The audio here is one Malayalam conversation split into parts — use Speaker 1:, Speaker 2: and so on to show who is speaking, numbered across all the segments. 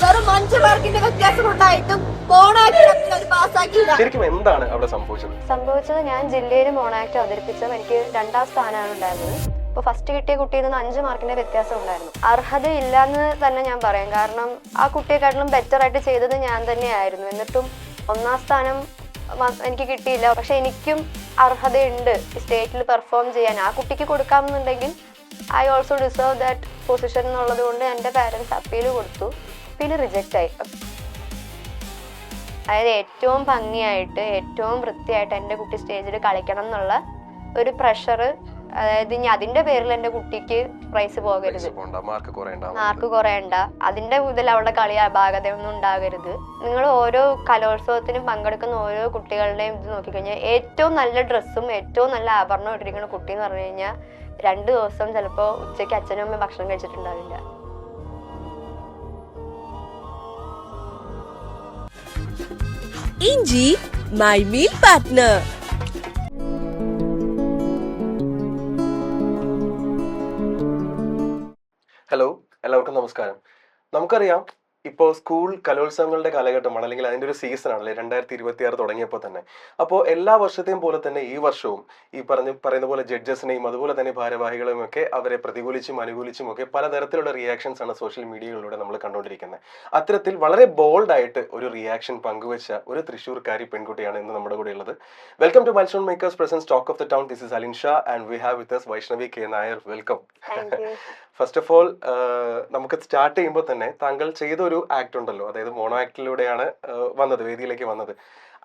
Speaker 1: വെറും 5 മാർക്കിന്റെ വ്യത്യാസം കൊണ്ടായിട്ടും മോണാക്ട് പാസ്സാക്കിയില്ല.
Speaker 2: ശരിക്കും എന്താണ് അവിടെ
Speaker 3: സംഭവിച്ചത്? ഞാൻ ജില്ലയിൽ മോണാക്ട് അവതരിപ്പിച്ചത് എനിക്ക് 2ാം സ്ഥാനമാണ് ഉണ്ടായിരുന്നത്. അപ്പോൾ ഫസ്റ്റ് കിട്ടിയ കുട്ടിയിൽ നിന്ന് 5 മാർക്കിന്റെ വ്യത്യാസം ഉണ്ടായിരുന്നു. അർഹതയില്ലാന്ന് തന്നെ ഞാൻ പറയാം. കാരണം ആ കുട്ടിയെക്കാട്ടിലും ബെറ്റർ ആയിട്ട് ചെയ്തത് ഞാൻ തന്നെയായിരുന്നു. എന്നിട്ടും 1ാം സ്ഥാനം എനിക്ക് കിട്ടിയില്ല. പക്ഷെ എനിക്കും അർഹതയുണ്ട് സ്റ്റേറ്റിൽ പെർഫോം ചെയ്യാൻ. ആ കുട്ടിക്ക് കൊടുക്കാമെന്നുണ്ടെങ്കിൽ I also deserve that position എന്നുള്ളത് കൊണ്ട് എൻ്റെ പാരൻസ് അപ്പീൽ കൊടുത്തു. പിന്നെ റിജക്റ്റ് ആയി. അതായത് ഏറ്റവും ഭംഗിയായിട്ട് ഏറ്റവും വൃത്തിയായിട്ട് എൻ്റെ കുട്ടി സ്റ്റേജിൽ കളിക്കണം എന്നുള്ള ഒരു പ്രഷർ. അതായത് ഇനി അതിന്റെ പേരിൽ എൻ്റെ കുട്ടിക്ക് പ്രൈസ് പോകരുത്, മാർക്ക് കുറയണ്ട, അതിന്റെ മുതൽ അവളുടെ കളി അപാകതയൊന്നും ഉണ്ടാകരുത്. നിങ്ങൾ ഓരോ കലോത്സവത്തിനും പങ്കെടുക്കുന്ന ഓരോ കുട്ടികളുടെയും ഇത് നോക്കിക്കഴിഞ്ഞാൽ ഏറ്റവും നല്ല ഡ്രസ്സും ഏറ്റവും നല്ല ആഭരണം ഇട്ടിരിക്കുന്ന കുട്ടി എന്ന് പറഞ്ഞു കഴിഞ്ഞാൽ 2 ദിവസം ചിലപ്പോൾ ഉച്ചയ്ക്ക് അച്ഛനും അമ്മയും ഭക്ഷണം കഴിച്ചിട്ടുണ്ടാവില്ല.
Speaker 4: ഇഞ്ചി മൈ മീൽ പാർട്ട്ണർ.
Speaker 2: ഹലോ, എല്ലാവർക്കും നമസ്കാരം. നമുക്കറിയാം, ഇപ്പോൾ സ്കൂൾ കലോത്സവങ്ങളുടെ കാലഘട്ടമാണ്, അല്ലെങ്കിൽ അതിൻ്റെ ഒരു സീസൺ ആണല്ലേ 2026 തുടങ്ങിയപ്പോൾ തന്നെ. അപ്പോൾ എല്ലാ വർഷത്തെയും പോലെ തന്നെ ഈ വർഷവും ഈ പറയുന്ന പോലെ ജഡ്ജസിനെയും അതുപോലെ തന്നെ ഭാരവാഹികളെയും ഒക്കെ അവരെ പ്രതികൂലിച്ചും അനുകൂലിച്ചും ഒക്കെ പലതരത്തിലുള്ള റിയാക്ഷൻസ് ആണ് സോഷ്യൽ മീഡിയകളിലൂടെ നമ്മൾ കണ്ടുകൊണ്ടിരിക്കുന്നത്. അത്തരത്തിൽ വളരെ ബോൾഡായിട്ട് ഒരു റിയാക്ഷൻ പങ്കുവെച്ച ഒരു തൃശ്ശൂർക്കാരി പെൺകുട്ടിയാണ് ഇന്ന് നമ്മുടെ കൂടെ ഉള്ളത്. Welcome to milestone makers presents talk of the town. This is Alin Shah and we have with us Vaishnavi K Nair. Welcome. First of all, നമുക്ക് സ്റ്റാർട്ട് ചെയ്യുമ്പോൾ തന്നെ താങ്കൾ ചെയ്ത ഒരു ആക്ട് ഉണ്ടല്ലോ, അതായത് മോണോ ആക്ടിലൂടെയാണ് വന്നത്, വേദിയിലേക്ക് വന്നത്.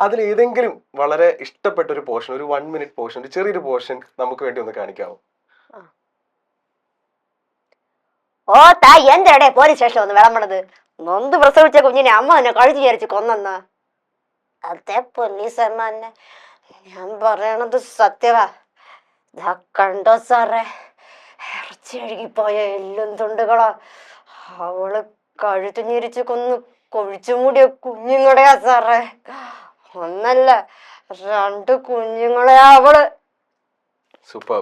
Speaker 2: അതിൽ ഏതെങ്കിലും വളരെ ഇഷ്ടപ്പെട്ട ഒരു പോർഷൻ, ഒരു 1 minute പോർഷൻ, ഒരു ചെറിയൊരു പോർഷൻ നമുക്ക് വേണ്ടി ഒന്ന് കാണിക്കാമോ?
Speaker 3: ഓ താ എന്റെ പോലീസ് സ്റ്റേഷൻ ഒന്ന് വിളമ്പണത്. നൊന്ത് പ്രസവിച്ച കുഞ്ഞിനെ അമ്മ തന്നെ കഴുതി വിചാരിച്ച് കൊന്നെന്നാ. അതെ പോലീസമ്മ, ഞാൻ പറയണത് സത്യവാ. കണ്ടോ സാറേ, ഇറച്ചി അഴുകിപ്പോയ എല്ലും തുണ്ടുകളാ. അവള് കഴുത്തു ഞെരിച്ച് കൊന്ന് കൊഴിച്ചു മൂടിയ കുഞ്ഞുങ്ങളെയാ സാറേ. ഒന്നല്ല 2 കുഞ്ഞുങ്ങളെയാ അവള്.
Speaker 2: സൂപ്പർ,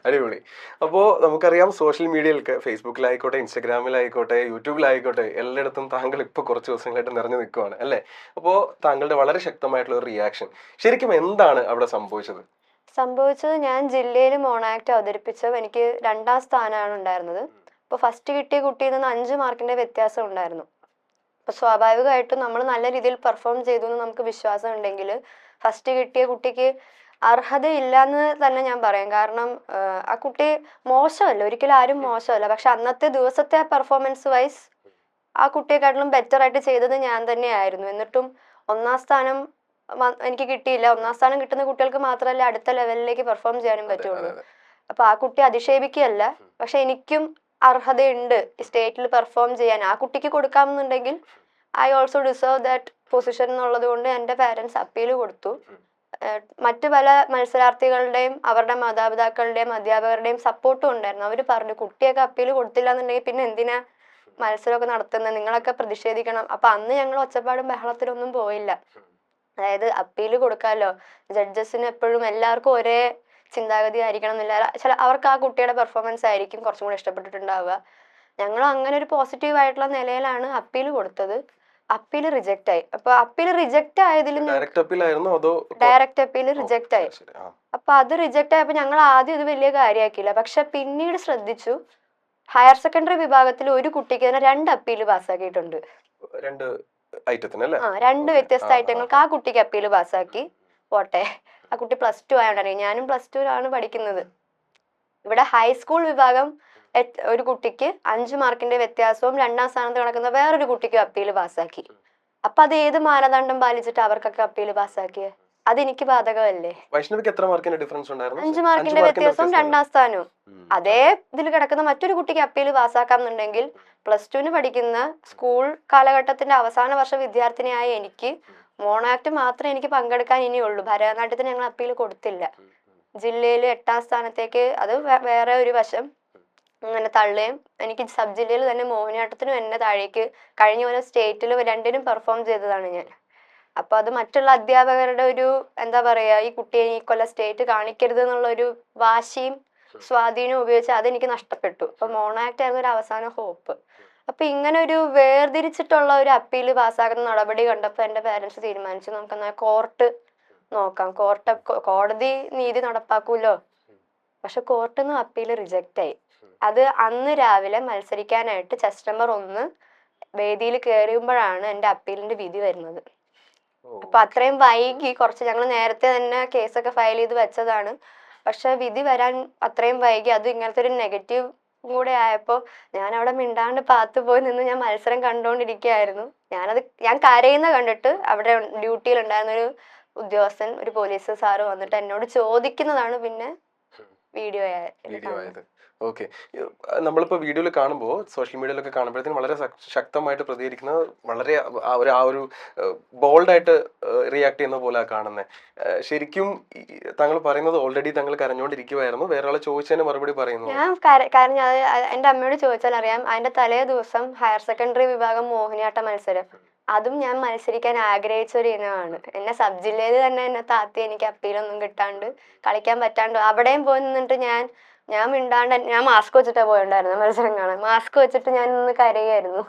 Speaker 2: അടിപൊളി. അപ്പോൾ നമുക്കറിയാം, സോഷ്യൽ മീഡിയയിലൊക്കെ ഫേസ്ബുക്കിലായിക്കോട്ടെ, ഇൻസ്റ്റാഗ്രാമിലായിക്കോട്ടെ, യൂട്യൂബിലായിക്കോട്ടെ, എല്ലായിടത്തും താങ്കൾ ഇപ്പോൾ കുറച്ച് ദിവസങ്ങളായിട്ട് നിറഞ്ഞു നിൽക്കുവാണ് അല്ലേ? അപ്പോൾ താങ്കളുടെ വളരെ ശക്തമായിട്ടുള്ള ഒരു റിയാക്ഷൻ, ശരിക്കും എന്താണ് അവിടെ സംഭവിച്ചത്?
Speaker 3: ഞാൻ ജില്ലയിൽ മോണാക്ട് അവതരിപ്പിച്ചത് എനിക്ക് 2ാം സ്ഥാനമാണ് ഉണ്ടായിരുന്നത്. അപ്പോൾ ഫസ്റ്റ് കിട്ടിയ കുട്ടിയിൽ നിന്ന് 5 മാർക്കിന്റെ വ്യത്യാസം ഉണ്ടായിരുന്നു. അപ്പോൾ സ്വാഭാവികമായിട്ടും നമ്മൾ നല്ല രീതിയിൽ പെർഫോം ചെയ്തു എന്ന് നമുക്ക് വിശ്വാസം ഉണ്ടെങ്കിൽ ഫസ്റ്റ് കിട്ടിയ കുട്ടിക്ക് അർഹതയില്ലാന്ന് തന്നെ ഞാൻ പറയാം. കാരണം ആ കുട്ടി മോശമല്ല, ഒരിക്കലും ആരും മോശമല്ല. പക്ഷെ അന്നത്തെ ദിവസത്തെ പെർഫോമൻസ് വൈസ് ആ കുട്ടിയെക്കാട്ടിലും ബെറ്റർ ആയിട്ട് ചെയ്തത് ഞാൻ തന്നെയായിരുന്നു. എന്നിട്ടും 1ാം സ്ഥാനം എനിക്ക് കിട്ടിയില്ല. 1ാം സ്ഥാനം കിട്ടുന്ന കുട്ടികൾക്ക് മാത്രമല്ല അടുത്ത ലെവലിലേക്ക് പെർഫോം ചെയ്യാനും പറ്റുള്ളൂ. അപ്പൊ ആ കുട്ടി അധിക്ഷേപിക്കുകയല്ല, പക്ഷെ എനിക്കും അർഹതയുണ്ട് സ്റ്റേറ്റിൽ പെർഫോം ചെയ്യാൻ. ആ കുട്ടിക്ക് കൊടുക്കാമെന്നുണ്ടെങ്കിൽ I also deserve that position എന്നുള്ളത് കൊണ്ട് എൻ്റെ പാരൻസ് അപ്പീൽ കൊടുത്തു. മറ്റു പല മത്സരാർത്ഥികളുടെയും അവരുടെ മാതാപിതാക്കളുടെയും അധ്യാപകരുടെയും സപ്പോർട്ടും ഉണ്ടായിരുന്നു. അവർ പറഞ്ഞു, കുട്ടിയൊക്കെ അപ്പീൽ കൊടുത്തില്ല എന്നുണ്ടെങ്കിൽ പിന്നെ എന്തിനാ മത്സരമൊക്കെ നടത്തുന്നത്, നിങ്ങളൊക്കെ പ്രതിഷേധിക്കണം. അപ്പൊ അന്ന് ഞങ്ങൾ ഒച്ചപ്പാടും ബഹളത്തിലൊന്നും പോയില്ല. അതായത് അപ്പീൽ കൊടുക്കാമല്ലോ, ജഡ്ജസിന് എപ്പോഴും എല്ലാവർക്കും ഒരേ ചിന്താഗതി ആയിരിക്കണം എന്നില്ല. അവർക്ക് ആ കുട്ടിയുടെ പെർഫോമൻസ് ആയിരിക്കും കുറച്ചും കൂടി ഇഷ്ടപ്പെട്ടിട്ടുണ്ടാവുക. ഞങ്ങൾ അങ്ങനെ ഒരു പോസിറ്റീവ് ആയിട്ടുള്ള നിലയിലാണ് അപ്പീൽ കൊടുത്തത്. അപ്പീൽ റിജക്റ്റ് ആയി. അപ്പൊ അപ്പീൽ റിജക്റ്റ് ആയതിലും ഡയറക്റ്റ് അപ്പീൽ റിജക്റ്റ് ആയി. അപ്പൊ അത് റിജക്റ്റ് ആയപ്പോ ഞങ്ങൾ ആദ്യം ഇത് വലിയ കാര്യമാക്കിയില്ല. പക്ഷെ പിന്നീട് ശ്രദ്ധിച്ചു, ഹയർ സെക്കൻഡറി വിഭാഗത്തിൽ ഒരു കുട്ടിക്ക് തന്നെ 2 അപ്പീൽ പാസ്സാക്കിയിട്ടുണ്ട്. 2 വ്യത്യസ്ത ഐറ്റങ്ങൾക്ക് ആ കുട്ടിക്ക് അപ്പീൽ പാസ്സാക്കി. പോട്ടെ, ആ കുട്ടി +2 ആയോണ്ടറിയാം. ഞാനും +2 പഠിക്കുന്നത്. ഇവിടെ ഹൈസ്കൂൾ വിഭാഗം ഒരു കുട്ടിക്ക് 5 മാർക്കിന്റെ വ്യത്യാസവും 2ാം സ്ഥാനത്ത് കിടക്കുന്ന വേറൊരു കുട്ടിക്കും അപ്പീൽ പാസ്സാക്കി. അപ്പൊ അത് ഏത് മാനദണ്ഡം പാലിച്ചിട്ട് അവർക്കൊക്കെ അപ്പീൽ പാസ്സാക്കിയത്? അതെനിക്ക് ബാധകമല്ലേ?
Speaker 2: വൈഷ്ണവിക്ക് എത്ര മാർക്കിന്റെ ഡിഫറൻസ് ഉണ്ടായിരുന്നു?
Speaker 3: 5 മാർക്കിന്റെ വ്യത്യാസവും 2ാം സ്ഥാനവും. അതേ ഇതിൽ കിടക്കുന്ന മറ്റൊരു കുട്ടിക്ക് അപ്പീൽ പാസ്സാക്കാമെന്നുണ്ടെങ്കിൽ +2 പഠിക്കുന്ന സ്കൂൾ കാലഘട്ടത്തിന്റെ അവസാന വർഷ വിദ്യാർത്ഥിനിയായ എനിക്ക് മോണാക്ട് മാത്രമേ എനിക്ക് പങ്കെടുക്കാൻ ഇനിയുള്ളൂ. ഭരതനാട്യത്തിന് ഞങ്ങൾ അപ്പീൽ കൊടുത്തില്ല. ജില്ലയിൽ 8ാം സ്ഥാനത്തേക്ക് അത് വേറെ ഒരു വശം അങ്ങനെ തള്ളുകയും എനിക്ക് സബ് ജില്ലയിൽ തന്നെ മോഹിനിയാട്ടത്തിനും എന്നെ താഴേക്ക് കഴിഞ്ഞ പോലെ സ്റ്റേറ്റിൽ 2നും പെർഫോം ചെയ്തതാണ് ഞാൻ. അപ്പൊ അത് മറ്റുള്ള അധ്യാപകരുടെ ഒരു എന്താ പറയാ, ഈ കുട്ടിയെ ഈ കൊല്ലം സ്റ്റേറ്റ് കാണിക്കരുത് എന്നുള്ള ഒരു വാശിയും സ്വാധീനവും ഉപയോഗിച്ച് അതെനിക്ക് നഷ്ടപ്പെട്ടു. അപ്പൊ മോണാക്ട് ആയിരുന്നു ഒരു അവസാന ഹോപ്പ്. അപ്പൊ ഇങ്ങനെ ഒരു വേർതിരിച്ചിട്ടുള്ള ഒരു അപ്പീൽ പാസ്സാക്കുന്ന നടപടി കണ്ടപ്പോൾ എൻ്റെ പേരൻസ് തീരുമാനിച്ചു നമുക്കെന്നാ കോർട്ട് നോക്കാം. കോടതി നീതി നടപ്പാക്കൂലോ. പക്ഷെ കോർട്ടിൽ നിന്ന് അപ്പീൽ റിജക്റ്റ് ആയി. അത് അന്ന് രാവിലെ മത്സരിക്കാനായിട്ട് ചെസ് നമ്പർ 1 വേദിയിൽ കയറിയുമ്പോഴാണ് എൻ്റെ അപ്പീലിന്റെ വിധി വരുന്നത്. അപ്പൊ അത്രയും വൈകി. കുറച്ച് ഞങ്ങൾ നേരത്തെ തന്നെ കേസൊക്കെ ഫയൽ ചെയ്ത് വെച്ചതാണ്. പക്ഷെ വിധി വരാൻ അത്രയും വൈകി. അത് ഇങ്ങനത്തെ ഒരു നെഗറ്റീവ് കൂടെ ആയപ്പോൾ ഞാൻ അവിടെ മിണ്ടാണ്ട് പാത്തു പോയി നിന്ന് ഞാൻ മത്സരം കണ്ടുകൊണ്ടിരിക്കുകയായിരുന്നു. ഞാൻ കരയുന്ന കണ്ടിട്ട് അവിടെ ഡ്യൂട്ടിയിലുണ്ടായിരുന്ന ഒരു ഉദ്യോഗസ്ഥൻ, ഒരു പോലീസ് സാറ് വന്നിട്ട് എന്നോട് ചോദിക്കുന്നതാണ് പിന്നെ വീഡിയോ
Speaker 2: ആയത്. ഓക്കെ, നമ്മളിപ്പോൾ വീഡിയോയിൽ കാണുമ്പോൾ സോഷ്യൽ മീഡിയയിലൊക്കെ കാണുമ്പോഴത്തേക്കും വളരെ ശക്തമായിട്ട് പ്രതികരിക്കുന്ന, വളരെ ആ ഒരു ബോൾഡായിട്ട് റിയാക്ട് ചെയ്യുന്ന പോലെ കാണുന്നത്. ശരിക്കും താങ്കൾ പറയുന്നത് ഓൾറെഡി താങ്കൾ കരഞ്ഞുകൊണ്ടിരിക്കുവായിരുന്നു, വേറെ ആളെ ചോദിച്ചതിന് മറുപടി പറയുന്നു.
Speaker 3: ഞാൻ കരഞ്ഞ എൻ്റെ അമ്മയോട് ചോദിച്ചാൽ അറിയാം. അതിന്റെ തലേ ദിവസം ഹയർ സെക്കൻഡറി വിഭാഗം മോഹിനിയാട്ട മത്സരം, അതും ഞാൻ മത്സരിക്കാൻ ആഗ്രഹിച്ച ഒരു ഇനമാണ്. എന്നെ സബ് ജില്ലയിൽ തന്നെ എന്നെ താത്തി എനിക്ക് അപ്പീലൊന്നും കിട്ടാണ്ട് കളിക്കാൻ പറ്റാണ്ട് അവിടെയും പോയി നിന്നിട്ട് ഞാൻ മിണ്ടാണ്ട് ഞാൻ മാസ്ക് വെച്ചിട്ടാ പോയിണ്ടായിരുന്നു മത്സരം കാണാൻ. മാസ്ക് വെച്ചിട്ട് ഞാൻ നിന്ന് കരയായിരുന്നു.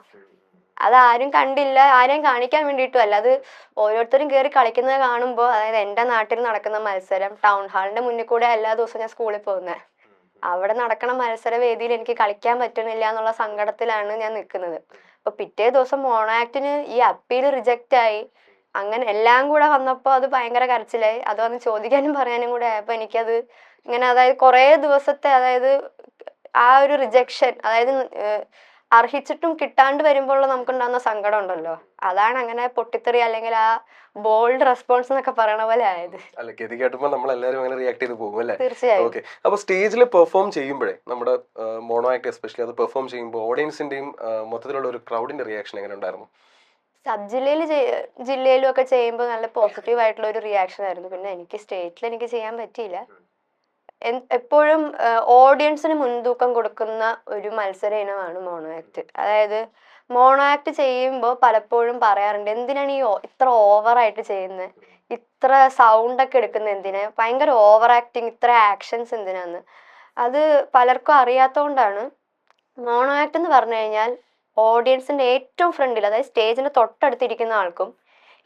Speaker 3: അതാരും കണ്ടില്ല, ആരെയും കാണിക്കാൻ വേണ്ടിയിട്ടും അല്ല. അത് ഓരോരുത്തരും കയറി കളിക്കുന്നത് കാണുമ്പോൾ, അതായത് എൻ്റെ നാട്ടിൽ നടക്കുന്ന മത്സരം ടൗൺ ഹാളിന്റെ മുന്നിൽ കൂടെ എല്ലാ ദിവസവും ഞാൻ സ്കൂളിൽ പോകുന്നത്. അവിടെ നടക്കണ മത്സര വേദിയിൽ എനിക്ക് കളിക്കാൻ പറ്റുന്നില്ല എന്നുള്ള സങ്കടത്തിലാണ് ഞാൻ നിൽക്കുന്നത്. അപ്പൊ പിറ്റേ ദിവസം മോണോ ആക്ടിന് ഈ അപ്പീൽ റിജക്റ്റ് ആയി. അങ്ങനെ എല്ലാം കൂടെ വന്നപ്പോൾ അത് ഭയങ്കര കരച്ചിലായി. അത് വന്ന് ചോദിക്കാനും പറയാനും കൂടെ ആയപ്പോൾ എനിക്കത് ഇങ്ങനെ, അതായത് കുറേ ദിവസത്തെ, അതായത് ആ ഒരു റിജക്ഷൻ, അതായത് അർഹിച്ചിട്ടും കിട്ടാണ്ട് വരുമ്പോൾ നമുക്കുണ്ടാകുന്ന സങ്കടം ഉണ്ടല്ലോ, അതാണ് അങ്ങനെ പൊട്ടിത്തെറി അല്ലെങ്കിൽ ആ ബോൾഡ് റെസ്പോൺസ് എന്നൊക്കെ പറയണ പോലെ ആയത്.
Speaker 2: അല്ല, ഗതി കേട്ടുമ്പോൾ നമ്മൾ എല്ലാവരും അങ്ങനെ റിയാക്ട് ചെയ്ത് പോകും അല്ലേ?
Speaker 3: തീർച്ചയായും.
Speaker 2: ഓക്കെ, അപ്പോൾ സ്റ്റേജിൽ പെർഫോം ചെയ്യുമ്പോഴേ നമ്മുടെ മോണോ ആക്ട് എസ്പെഷ്യലി അത് പെർഫോം ചെയ്യുമ്പോൾ ഓഡിയൻസിന്റെയും മൊത്തത്തിലുള്ള ഒരു ക്രൗഡിന്റെ റിയാക്ഷൻ എങ്ങനെ ഉണ്ടായിരുന്നു?
Speaker 3: സബ് ജില്ലയിലും ഒക്കെ ചെയ്യുമ്പോൾ നല്ല പോസിറ്റീവ് ആയിട്ടുള്ള ഒരു റിയാക്ഷൻ ആയിരുന്നു. പിന്നെ എനിക്ക് സ്റ്റേറ്റിൽ എനിക്ക് ചെയ്യാൻ പറ്റിയില്ല. എപ്പോഴും ഓഡിയൻസിന് മുൻതൂക്കം കൊടുക്കുന്ന ഒരു മത്സര ഇനമാണ് മോണോ ആക്ട്. അതായത് മോണോ ആക്ട് ചെയ്യുമ്പോൾ പലപ്പോഴും പറയാറുണ്ട്, എന്തിനാണ് ഈ ഇത്ര ഓവറായിട്ട് ചെയ്യുന്നത്, ഇത്ര സൗണ്ടൊക്കെ എടുക്കുന്നത് എന്തിനാ, ഭയങ്കര ഓവർ ആക്ടിങ്, ഇത്ര ആക്ഷൻസ് എന്തിനാന്ന്. അത് പലർക്കും അറിയാത്തതുകൊണ്ടാണ്. മോണോ ആക്ട് എന്ന് പറഞ്ഞു കഴിഞ്ഞാൽ ഓഡിയൻസിന്റെ ഏറ്റവും ഫ്രണ്ടിൽ, അതായത് സ്റ്റേജിന്റെ തൊട്ടടുത്തിരിക്കുന്ന ആൾക്കും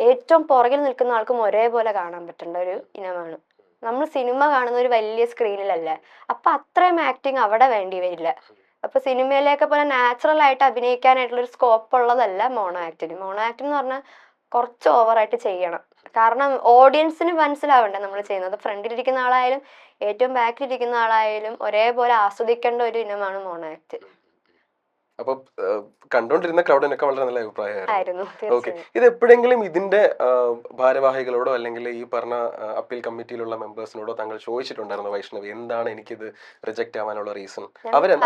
Speaker 3: ഏറ്റവും പുറകിൽ നിൽക്കുന്ന ആൾക്കും ഒരേപോലെ കാണാൻ പറ്റേണ്ട ഒരു ഇനമാണ്. നമ്മൾ സിനിമ കാണുന്ന ഒരു വലിയ സ്ക്രീനിലല്ലേ, അപ്പൊ അത്രയും ആക്ടിങ് അവിടെ വേണ്ടി വരില്ല. അപ്പൊ സിനിമയിലേക്ക് പോലെ നാച്ചുറൽ ആയിട്ട് അഭിനയിക്കാനായിട്ടുള്ള ഒരു സ്കോപ്പ് ഉള്ളതല്ല മോണോ ആക്ടിന്. മോണോ ആക്ട് എന്ന് പറഞ്ഞാൽ കുറച്ച് ഓവറായിട്ട് ചെയ്യണം. കാരണം ഓഡിയൻസിന് മനസ്സിലാവണ്ടേ നമ്മൾ ചെയ്യുന്നത്. ഫ്രണ്ടിലിരിക്കുന്ന ആളായാലും ഏറ്റവും ബാക്കിലിരിക്കുന്ന ആളായാലും ഒരേപോലെ ആസ്വദിക്കേണ്ട ഒരു ഇനമാണ് മോണോ ആക്ട്.
Speaker 2: അപ്പൊ കണ്ടോണ്ടിരുന്ന ക്രൗഡിനൊക്കെ വളരെ നല്ല അഭിപ്രായമായിരുന്നു. ഓക്കെ,
Speaker 3: തീർച്ചയായും.
Speaker 2: ഇത് എപ്പോഴെങ്കിലും ഇതിന്റെ ഭാരവാഹികളോടോ അല്ലെങ്കിൽ ഈ പറഞ്ഞ അപ്പീൽ കമ്മിറ്റിയിലുള്ള മെമ്പേഴ്സിനോടോ താങ്കൾ ചോദിച്ചിട്ടുണ്ടായിരുന്നു, വൈഷ്ണവി എന്താണ് എനിക്കിത് റിജക്റ്റ് ആവാനുള്ള റീസൺ?